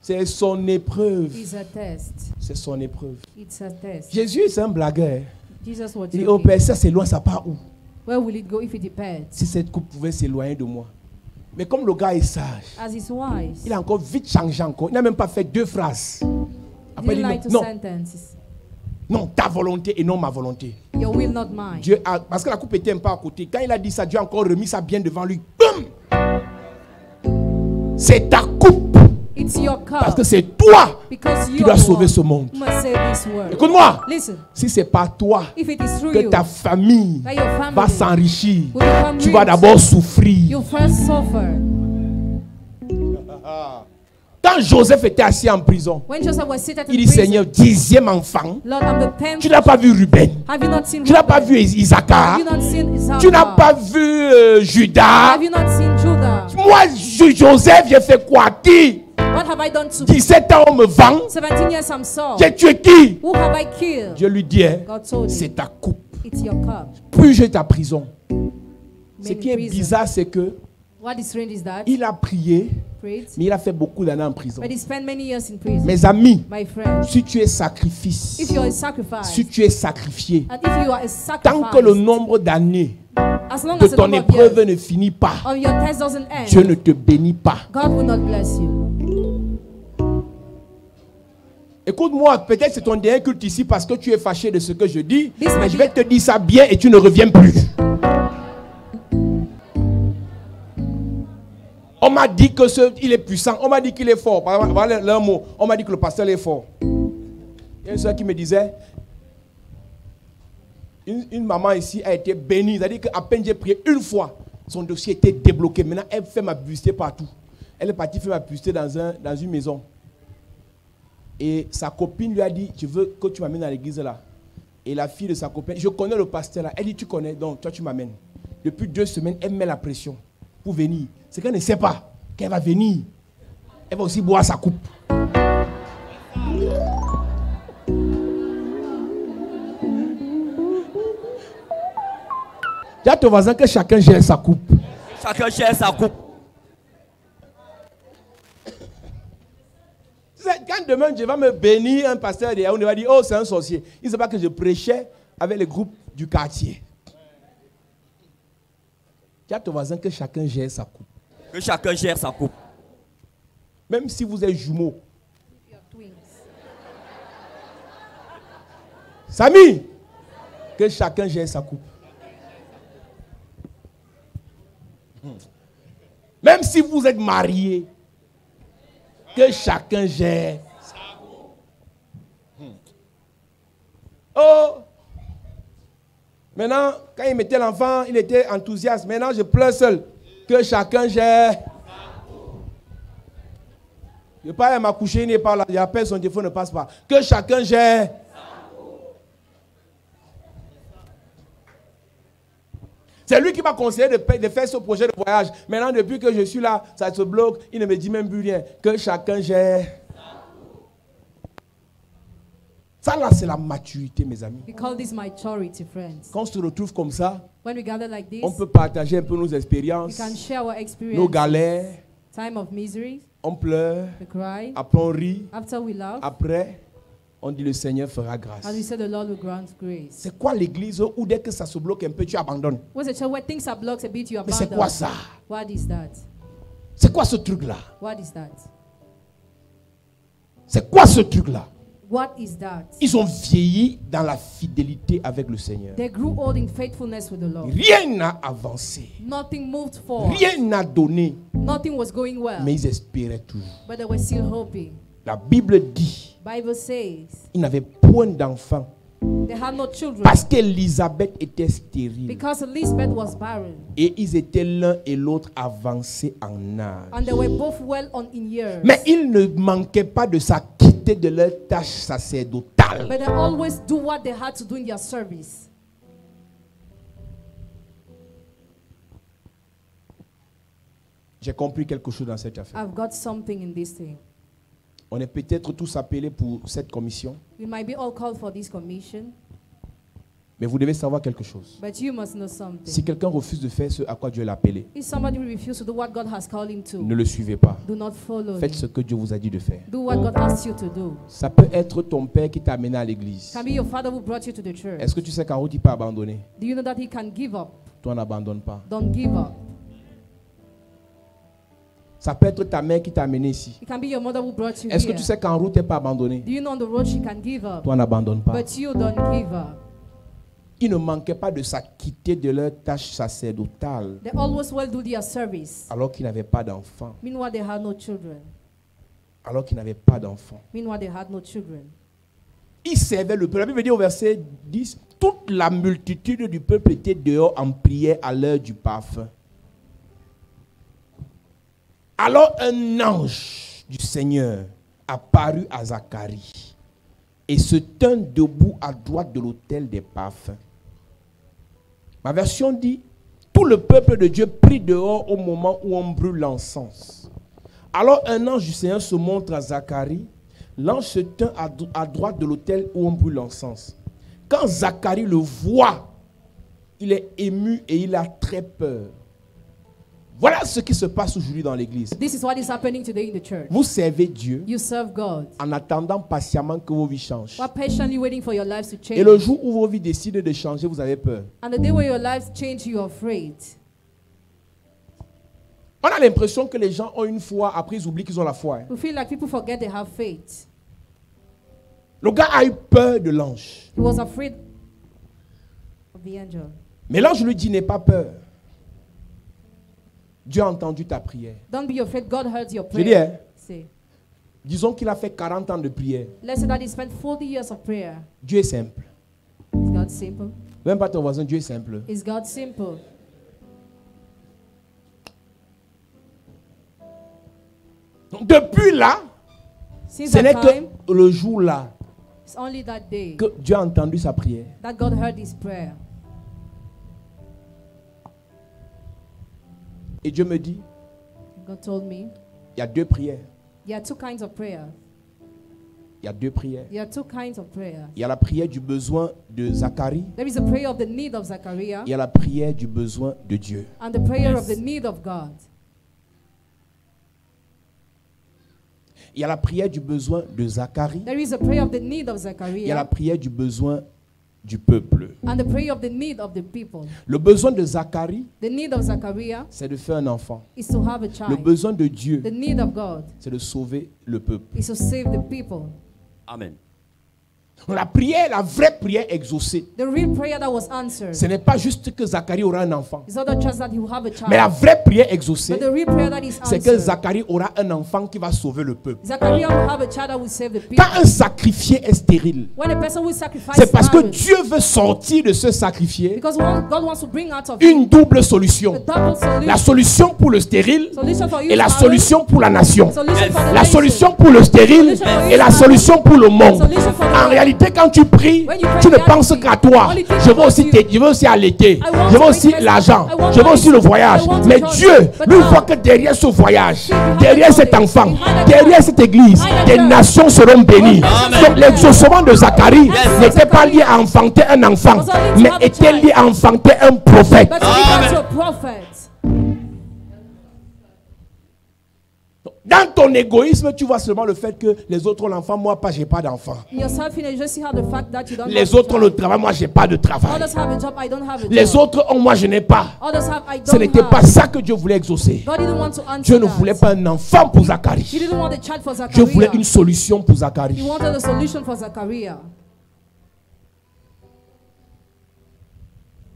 C'est son épreuve. It's a test. C'est son épreuve. It's a test. Jésus, c'est un blagueur. Jesus was Il dit, oh joking. Père, ça c'est loin, ça part où? Where will it go if it depends? Si cette coupe pouvait s'éloigner de moi. Mais comme le gars est sage, As is wise. il a encore vite changé encore. Il n'a même pas fait 2 phrases. Après, Didn't il lie dit to non, sentences. non, ta volonté et non ma volonté. Your will, not mine. Dieu a, parce que la coupe était un peu à côté. Quand il a dit ça, Dieu a encore remis ça bien devant lui. Boum! C'est ta coupe. It's your cup. Parce que c'est toi Because qui you dois are the sauver one ce monde. who must save this world. Écoute-moi. Listen, Si c'est pas toi if it is through que you, ta famille that your family va s'enrichir, will become tu vas rich, d'abord souffrir. you first suffer. Quand Joseph était assis en prison, When Joseph was seated in il dit prison, Seigneur, 10e enfant, Lord, I'm the 10th. tu n'as pas vu Ruben, Have you not seen tu n'as pas Reuben? vu Isaacar, Have you not seen Isaac? tu n'as pas vu Judas. Have you not seen Judah? Moi, Joseph, j'ai fait quoi? Qui? What have I done to 17 ans, on me vend. 17 years I'm sold? J'ai tué qui? Who have I killed? Dieu lui dit, hein, God told c'est him, ta coupe. it's your cup. Plus j'ai ta prison. Ce Men qui in est prison. bizarre, c'est que What is strange is that il a prié, prayed, mais il a fait beaucoup d'années en prison. but he spent many years in prison. Mes amis, My friend, si tu es sacrifice, if you are a sacrifice, si tu es sacrifié, and if you are a tant que le sacrifice, nombre d'années as long de as the ton number of épreuve years ne finit pas, of your test doesn't end, Dieu ne te bénit pas. God will not bless you. Écoute-moi, peut-être c'est ton dernier culte ici parce que tu es fâché de ce que je dis, This mais might je be- vais te dire ça bien et tu ne reviens plus. On m'a dit que il est puissant, on m'a dit qu'il est fort. Par exemple, voilà leur mot, on m'a dit que le pasteur est fort. Il y a une soeur qui me disait, une maman ici a été bénie, c'est-à-dire qu'à peine j'ai prié une fois, son dossier était débloqué. Maintenant, elle fait ma publicité partout. Elle est partie faire ma publicité dans une maison. Et sa copine lui a dit, je veux que tu m'amènes à l'église là. Et la fille de sa copine, je connais le pasteur là. Elle dit, tu connais, donc toi tu m'amènes. Depuis 2 semaines, elle met la pression pour venir. C'est qu'elle ne sait pas qu'elle va venir. Elle va aussi boire sa coupe. Dis à ton voisin que chacun gère sa coupe. Chacun gère sa coupe. Quand demain Dieu va me bénir, un pasteur de Yaoundé va dire, oh c'est un sorcier. Il ne sait pas que je prêchais avec les groupes du quartier. Dis à ton voisin que chacun gère sa coupe. Que chacun gère sa coupe. Même si vous êtes jumeaux. Samy, que chacun gère sa coupe. Même si vous êtes mariés, que chacun gère sa coupe. Oh! Maintenant, quand il mettait l'enfant, il était enthousiaste. Maintenant, je pleure seul. Que chacun gère. Le père m'a couché, il n'est pas là. Il appelle, son téléphone ne passe pas. Que chacun gère. C'est lui qui m'a conseillé de faire ce projet de voyage. Maintenant, depuis que je suis là, ça se bloque. Il ne me dit même plus rien. Que chacun gère. Ça là, c'est la maturité, mes amis. We call this maturity, friends. Quand on se retrouve comme ça, When we gather like this, on peut partager un peu nos we expériences, can share our nos experience. galères. Time of misery, On pleure, we cry. après on rit, After we laugh, après on dit le Seigneur fera grâce. as we say, the Lord will grant grace. C'est quoi l'église où dès que ça se bloque un peu, tu abandonnes? What's the church where things are blocked a bit, you Mais c'est abandon? quoi ça? What is that? C'est quoi ce truc-là? What is that? C'est quoi ce truc-là? What is that? Ils ont vieilli dans la fidélité avec le Seigneur. They grew old in faithfulness with the Lord. Rien n'a avancé. Nothing moved forward. Rien n'a donné. Nothing was going well. Mais ils espéraient toujours. But they were still hoping. La Bible dit, Bible says, ils n'avaient point d'enfants They had no children. Parce qu'Élisabeth était stérile. Because Elizabeth was barren. Et ils étaient l'un et l'autre avancés en âge. And they were both well on in years. Mais ils ne manquaient pas de s'acquitter de leur tâche sacerdotale. But they always do what they had to do in their service. J'ai compris quelque chose dans cette affaire. I've got something in this thing. On est peut-être tous appelés pour cette commission, We might be all called for this commission, mais vous devez savoir quelque chose. but you must know something. Si quelqu'un refuse de faire ce à quoi Dieu l'a appelé, If somebody refuses to do what God has called him to, ne le suivez pas. do not follow Faites him. ce que Dieu vous a dit de faire. Do what God asks you to do. Ça peut être ton père qui t'a amené à l'église. Can be your father who brought you to the church. Est-ce que tu sais qu'en route, il peut abandonner? Do you know that he can give up? Toi, n'abandonne pas. Don't give up. Ça peut être ta mère qui t'a amené ici. It can be your mother who brought you Est-ce que here. tu sais qu'en route, elle peut abandonner? Do you know on the road she can give up? Toi, n'abandonne pas. But you don't give up. Ils ne manquaient pas de s'acquitter de leur tâche sacerdotale They always well do their service. alors qu'ils n'avaient pas d'enfants. Meanwhile, they had no children. Alors qu'ils n'avaient pas d'enfants. Meanwhile, they had no children. Ils servaient le peuple. La Bible dit au verset 10, toute la multitude du peuple était dehors en prière à l'heure du parfum. Alors un ange du Seigneur apparut à Zacharie et se tint debout à droite de l'autel des parfums. Ma version dit, tout le peuple de Dieu prit dehors au moment où on brûle l'encens. Alors un ange du Seigneur se montre à Zacharie. L'ange se tint à droite de l'autel où on brûle l'encens. Quand Zacharie le voit, il est ému et il a très peur. Voilà ce qui se passe aujourd'hui dans l'église. This is what is happening today in the church. Vous servez Dieu You serve God. en attendant patiemment que vos vies changent. While patiently waiting for your lives to change. Et le jour où vos vies décident de changer, vous avez peur. And the day where your lives change, you are afraid. On a l'impression que les gens ont une foi, après ils oublient qu'ils ont la foi. We feel like people forget they have faith. Le gars a eu peur de l'ange. He was afraid of the angel. Mais l'ange lui dit, n'aie pas peur. Dieu a entendu ta prière. Don't be afraid. God heard your Je dis, prayer. hein, Say, disons qu'il a fait 40 ans de prière. let's say that he spent 40 years of prayer. Dieu est simple. Is God simple? Même pas ton voisin, Dieu est simple. Is God simple? Donc, depuis là, Since ce n'est that time, que le jour là it's only that day que Dieu a entendu sa prière. that God heard his prayer. Et Dieu me dit, God told me, il y a deux prières. there are two kinds of prayer. Il y a deux prières. There are two kinds of prayer. Il y a la prière du besoin de Zacharie. There is a prayer of the need of Zachariah Il y a la prière du besoin de Dieu. and the prayer of the need of God. Il y a la prière du besoin de Zacharie. There is a prayer of the need of Il y a la Zachariah prière du besoin du peuple. and the prayer of the need of the people. Le besoin de Zacharie, The need of Zachariah c'est de faire un enfant. is to have a Le child. besoin de Dieu, The need of God c'est de sauver le peuple. is to save the people. Amen. La prière, la vraie prière exaucée, The real prayer that was answered ce n'est pas juste que Zacharie aura un enfant. is not just that he will have a child, Mais la vraie prière exaucée, but the real prayer that is c'est que answered. Zacharie aura un enfant qui va sauver le peuple. Zachariah will have a child that will save the people. Quand un sacrifié est stérile, When a person will sacrifice c'est parce que marriage, Dieu veut sortir de ce sacrifié because God wants to bring out of une double a solution. double solution. La solution pour le stérile Solution for you et la marriage, solution pour la nation. solution for the La nation. solution pour le stérile et la solution pour le monde. En réalité, quand tu pries, tu ne penses qu'à toi. Je veux aussi allaiter. Je veux aussi l'argent. Je veux aussi le voyage. Mais Dieu, lui, voit que derrière ce voyage, derrière cet enfant, derrière cette église, des nations seront bénies. Donc l'exaucement de Zacharie n'était pas lié à enfanter un enfant, mais était lié à enfanter un prophète. But to become to a prophet. Dans ton égoïsme, tu vois seulement le fait que les autres ont l'enfant, moi pas, j'ai pas d'enfant. In your selfishness, you just see how the fact that you don't Les have a autres ont le child. travail, moi j'ai pas de travail. Others have a job, I don't have a job. Les autres ont, moi je n'ai pas. Others have, I Ce don't n'était have. pas ça que Dieu voulait exaucer. God didn't want to answer Dieu ne that. voulait pas un enfant pour He Zacharie. didn't want a child for Dieu voulait Zachariah. une solution pour He Zacharie. wanted a solution for Zachariah.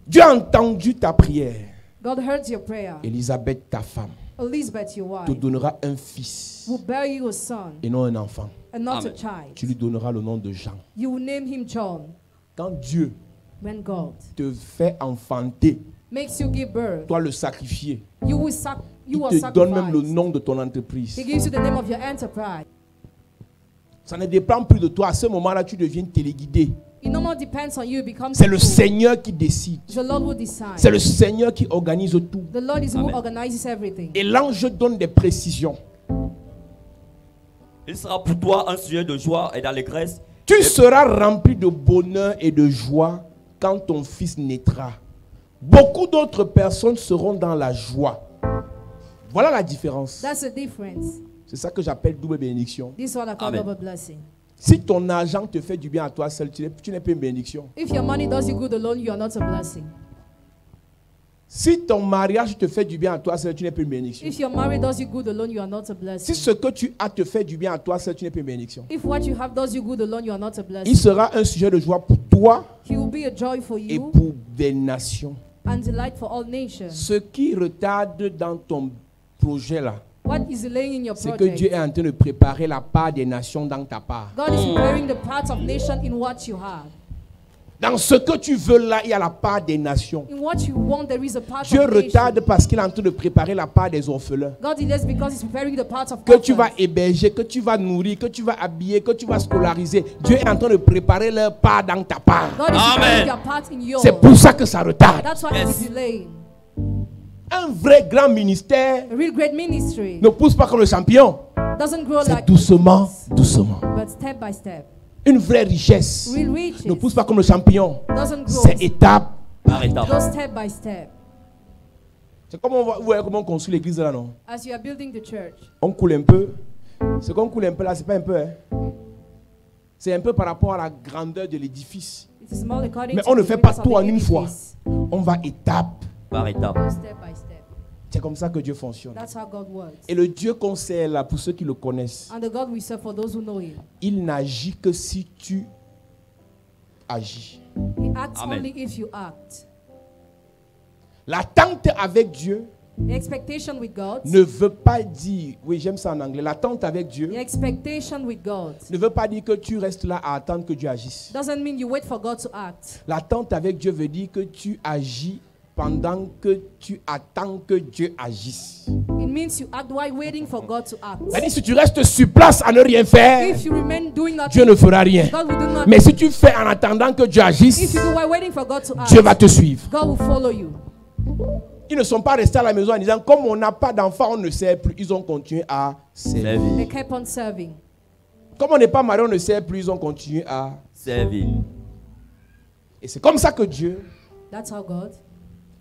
Dieu a entendu ta prière. God heard your prayer. Élisabeth, ta femme, Elizabeth, your te wife, donnera un fils will bear you a son et non un enfant. and not Amen. a child. Tu lui donneras le nom de Jean. You will name him John. Quand Dieu When God te fait enfanter, makes you give birth, toi le sacrifier, you il will te donne même le sacrifice. nom de ton entreprise. He gives you the name of your enterprise. Ça ne dépend plus de toi. À ce moment-là, tu deviens téléguidé. It no more depends on you. It becomes C'est le true. Seigneur qui décide. The Lord will decide. C'est le Seigneur qui organise tout. The Lord is who Amen. organizes everything. Et l'ange donne des précisions. Il sera pour toi un sujet de joie et d'allégresse. Tu seras rempli de bonheur et de joie quand ton fils naîtra. Beaucoup d'autres personnes seront dans la joie. Voilà la différence. That's the difference. C'est ça que j'appelle double bénédiction. This is what I call Amen. double blessing. Si ton argent te fait du bien à toi seul, tu n'es pas une bénédiction. If your money does you good alone, you are not a blessing. Si ton mariage te fait du bien à toi seul, tu n'es pas une bénédiction. If your marriage does you good alone, you are not a Si blessing. ce que tu as te fait du bien à toi seul, tu n'es pas une bénédiction. If what you have does you good alone, you are not a Il blessing. sera un sujet de joie pour toi He will be a joy for et you pour des nations. and delight for all nations. Ce qui retarde dans ton projet là, What is delaying in your c'est que Dieu project? est en train de préparer la part des nations dans ta part. God is preparing the parts of nation in what you have. Dans ce que tu veux là, il y a la part des nations. In what you want, there is a part Dieu of nation. retarde parce qu'il est en train de préparer la part des orphelins. God delays because He's preparing the parts of Que tu vas orphans. héberger, que tu vas nourrir, que tu vas habiller, que tu vas scolariser. Dieu est en train de préparer leur part dans ta part. God is Amen. preparing your part in yours. C'est pour ça que ça retarde. That's why Yes. it's delaying. Un vrai grand ministère A real great ministry ne pousse pas comme le champion. doesn't grow C'est like doucement, this, doucement. but step by step. Une vraie richesse Real riches ne pousse pas comme le champignon. doesn't grow. C'est étape. Par étape. Go step by step. C'est comme vous voyez comment on construit l'église là, non? As you are building the church, On coule un peu. Ce qu'on coule un peu là, c'est pas un peu. Hein? C'est un peu par rapport à la grandeur de l'édifice. it is small according Mais to on ne the fait pas greatness of tout the en une fois. edifice. On va étape. Par étape. Go step by step. C'est comme ça que Dieu fonctionne. That's how God works. Et le Dieu qu'on sait là, pour ceux qui le connaissent, And the God we serve, for those who know Him, il n'agit que si tu agis. He acts Amen. only if you act. L'attente avec Dieu The expectation with God, ne veut pas dire, oui j'aime ça en anglais, l'attente avec Dieu the expectation with God ne veut pas dire que tu restes là à attendre que Dieu agisse. doesn't mean you wait for God to act. L'attente avec Dieu veut dire que tu agis pendant que tu attends que Dieu agisse. It means you act while waiting for God to act. C'est-à-dire si tu restes sur place à ne rien faire, If you remain doing Dieu nothing, ne fera rien. God will do nothing. Mais si tu fais en attendant que Dieu If agisse, you do while waiting for God to act, Dieu va te suivre. God will follow you. Ils ne sont pas restés à la maison en disant comme on n'a pas d'enfant, on ne sert plus. Ils ont continué à servir. They kept on serving. Comme on n'est pas marié, on ne sert plus. Ils ont continué à. Servir. Et c'est comme ça que Dieu That's how God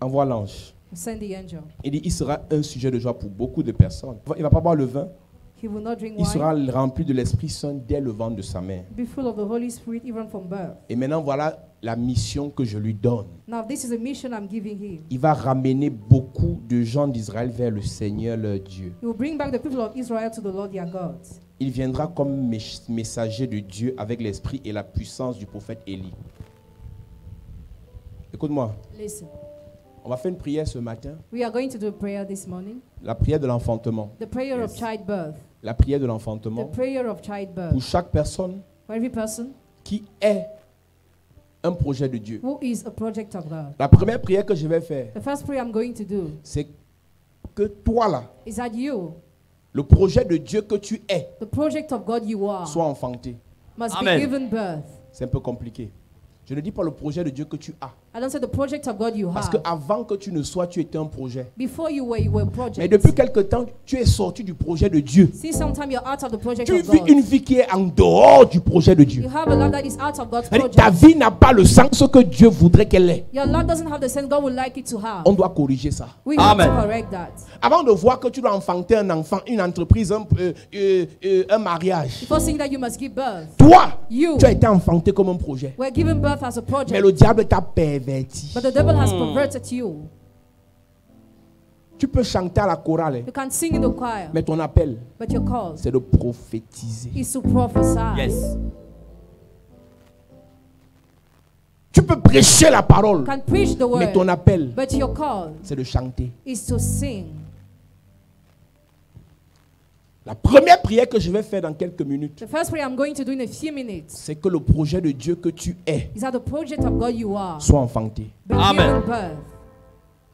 envoie l'ange. will send the angel. Il dit il sera un sujet de joie pour beaucoup de personnes. Il ne va pas boire le vin. He will not drink Il sera wine. rempli de l'Esprit Saint dès le ventre de sa mère. Be full of the Holy Spirit even from birth. Et maintenant, voilà la mission que je lui donne. Now this is a mission I'm giving him. Il va ramener beaucoup de gens d'Israël vers le Seigneur leur Dieu. He will bring back the people of Israel to the Lord their God. Il viendra comme messager de Dieu avec l'esprit et la puissance du prophète Élie. Écoute-moi, Listen, on va faire une prière ce matin. we are going to do a prayer this morning. La prière de l'enfantement. The prayer of childbirth. La prière de The l'enfantement prayer of pour childbirth. chaque personne For every person qui est un projet de Dieu. who is a project of God. La première prière que je vais faire, The first prayer I'm going to do c'est que toi là, is that you, le projet de Dieu que tu es, the project of God you are, soit enfanté. must Amen. be given birth. C'est un peu compliqué. Je ne dis pas le projet de Dieu que tu as. I don't say the project of God you Parce have. qu'avant que tu ne sois, tu étais un projet. Before you were a project. Mais depuis quelque temps, tu es sorti du projet de Dieu. See, sometimes you're out of the project Tu of vis God. une vie qui est en dehors du projet de Dieu. You have a life that is out of God's C'est-à-dire, project. ta vie n'a pas le sens que Dieu voudrait qu'elle ait. Your life doesn't have the sense God would like it to have. On doit corriger ça. We have Amen. to correct that. Avant de voir que tu dois enfanter un enfant, une entreprise, un mariage, Before saying that you must give birth, toi, you tu as été enfanté comme un projet. were given birth as a Mais project. le diable t'a perverti. But the devil has perverted you. Tu peux chanter à la chorale, You can sing in the choir, mais ton appel, but your cause c'est de prophétiser. is to prophesy. Yes. Tu peux prêcher la parole, You can preach the mais ton word, appel, but your call c'est de chanter. is to sing. La première prière que je vais faire dans quelques minutes, The first prayer I'm going to do in a few minutes c'est que le projet de Dieu que tu es is that the project of God you are soit enfanté. be Amen. given birth.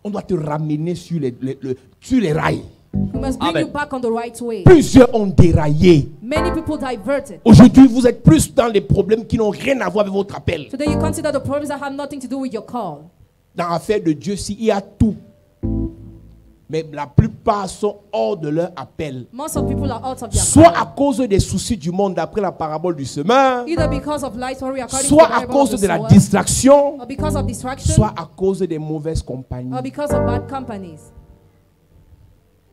On doit te ramener sur les rails. We must bring Amen. you back on the right way. Plusieurs ont déraillé. Many people diverted. Aujourd'hui, vous êtes plus dans les problèmes qui n'ont rien à voir avec votre appel. Today you consider the problems that have nothing to do with your call. Dans l'affaire de Dieu, il y a tout. Mais la plupart sont hors de leur appel. Most of people are out of their Soit à call. cause des soucis du monde d'après la parabole du semeur, Either because of life story according soit to the à Bible cause of the de la sower, distraction, or because of distraction, soit à cause des mauvaises compagnies. or because of bad companies.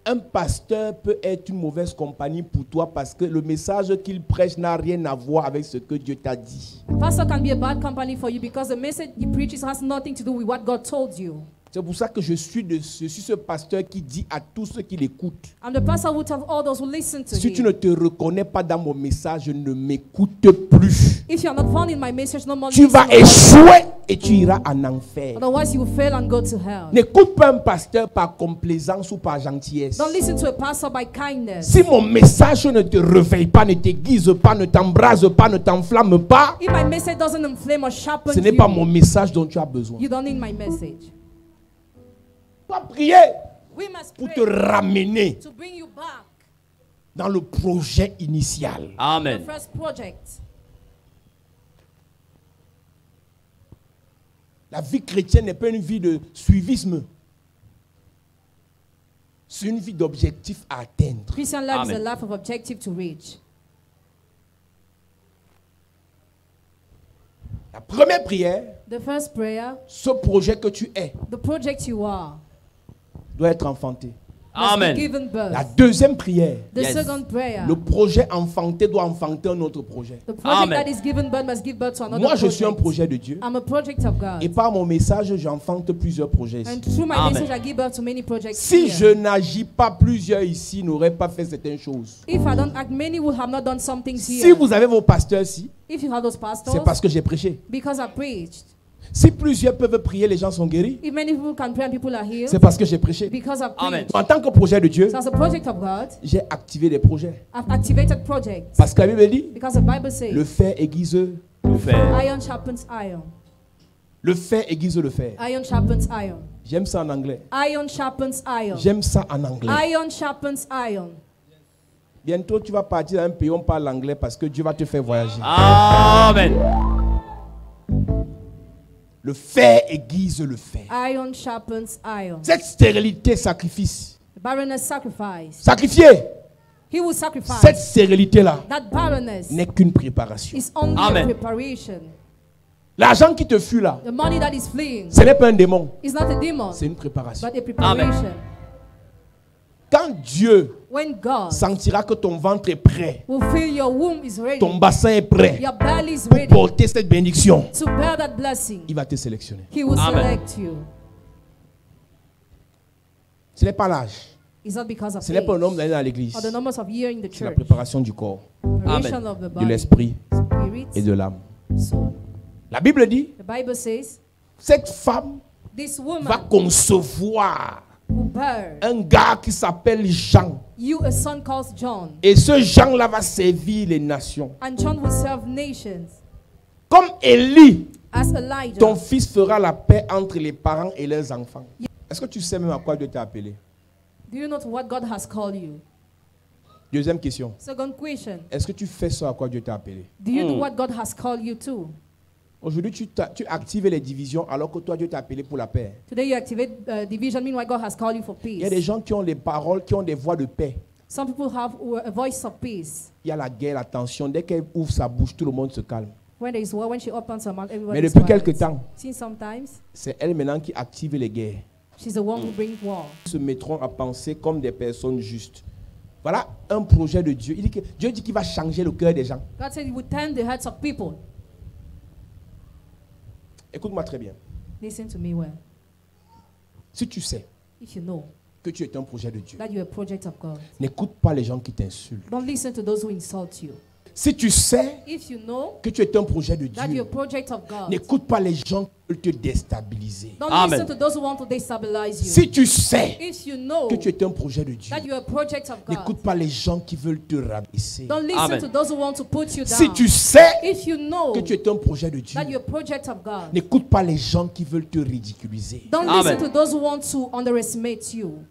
Un pasteur peut être une mauvaise compagnie pour toi parce que le message qu'il prêche n'a rien à voir avec ce que Dieu t'a dit. Pastor can be a bad company for you because the message he preaches has nothing to do with what God told you. C'est pour ça que je suis ce pasteur qui dit à tous ceux qui l'écoutent, I'm the pastor who tells all those who listen to si tu ne him. te reconnais pas dans mon message, ne m'écoute plus. If you are not found in my message, no more Tu vas listen. échouer et tu iras en enfer. Otherwise, you will fail and go to hell. N'écoute pas un pasteur par complaisance ou par gentillesse. Don't listen to a pastor by kindness. Si mon message ne te réveille pas, ne t'aiguise pas, ne t'embrase pas, ne t'enflamme pas, If my message doesn't inflame or sharpen ce n'est pas you, mon message dont tu as besoin. you don't need my message. Tu dois prier We must pour pray te ramener to bring you back. dans le projet initial. The Amen. first project. La vie chrétienne n'est pas une vie de suivisme. C'est une vie d'objectifs à atteindre. Christian life is a Amen. life of objective to reach. La première prière, The first prayer, ce projet que tu es, the project you are, doit être enfanté. must Amen. be given birth. La deuxième prière, The Yes. second prayer, le projet enfanté doit enfanter un autre projet. the project Amen. that is given birth must give birth to another Moi, je project. suis un projet de Dieu. I'm a project of God. Et par mon message, j'enfante plusieurs projets ici. And through my Amen. message, I give birth to many projects Si here. je n'agis pas, plusieurs ici n'auraient pas fait certaines choses. If I don't act, many would have not done some things Si here. vous avez vos pasteurs ici, If you have those pastors, c'est parce que j'ai prêché. because I preached. Si plusieurs peuvent prier, les gens sont guéris, If many people can pray and people are healed, c'est parce que j'ai prêché. because I've Amen. preached. En tant que projet de Dieu, So as a project of God, j'ai activé des projets. I've activated projects. Parce que la Bible dit, Because the Bible says, le fer aiguise, Le faire. iron sharpens iron. le fer aiguise le fer. Iron sharpens iron. J'aime ça en anglais. Iron sharpens iron. J'aime ça en anglais. Iron sharpens iron. Bientôt, tu vas partir dans un pays où on parle anglais parce que Dieu va te faire voyager. Amen. Le fer aiguise le fer. Iron sharpens iron. Cette stérilité, sacrifice. The barrenness sacrifice. Sacrifier. He will sacrifice. Cette stérilité-là That barrenness n'est qu'une préparation. is only Amen. a preparation. L'argent qui te fuit là, The money that is fleeing ce n'est pas un démon, is not a demon, c'est une préparation. but a preparation. Quand Dieu When God sentira que ton ventre est prêt, will feel your womb is ready, ton bassin est prêt your belly is pour ready porter cette bénédiction, to bear that blessing, il va te sélectionner. He will Amen. select you. Ce n'est pas l'âge, It's not because of ce n'est pas le nombre age d'années dans l'église, or the numbers of years in the c'est la church. préparation du corps, Preparation of the de body, l'esprit spirit, et de l'âme. soul. La Bible dit, The Bible says, cette femme this va woman concevoir will bear un gars qui s'appelle Jean. you a son called John, Et ce Jean-là va servir les nations. and John will serve nations. Comme Élie, As Elijah, ton fils fera la paix entre les parents et leurs enfants. Est-ce que tu sais même à quoi Dieu t'a appelé? do you know what God has called you? Deuxième question. Second question, Est-ce que tu fais ça à quoi Dieu t'a appelé? do you do what God has called you to? Aujourd'hui, tu actives les divisions alors que toi, Dieu t'a appelé pour la paix. Today you activate division, meanwhile God has called you for Il y a peace. des gens qui ont les paroles, qui ont des voix de paix. Some people have a voice of peace. Il y a la guerre, la tension. Dès qu'elle ouvre sa bouche, tout le monde se calme. When there is war, when she opens her mouth, everybody Mais is depuis quiet. quelque temps, Since sometimes, c'est elle maintenant qui active les guerres. she's the one who brings war. Ils se mettront à penser comme des personnes justes. Voilà un projet de Dieu. Dieu dit qu'il va changer le cœur des gens. God said he would turn the hearts of people. Écoute-moi très bien. Listen to me well. Si tu sais If you know que tu es un projet de Dieu, that you're a project of God, n'écoute pas les gens qui t'insultent. don't listen to those who insult you. Si tu sais if you know que tu es un projet de that you're Dieu, a project of God, n'écoute pas les gens qui veulent te déstabiliser. don't Amen. listen to those who want to destabilize you. Si tu sais If you know que tu es un projet de Dieu, that you're a project of God, n'écoute pas les gens qui veulent te rabaisser. don't listen Amen. to those who want to put you down. Si tu sais If you know que tu es un projet de Dieu, that you're a project of God, n'écoute pas les gens qui veulent te ridiculiser. don't Amen. listen to those who want to underestimate you.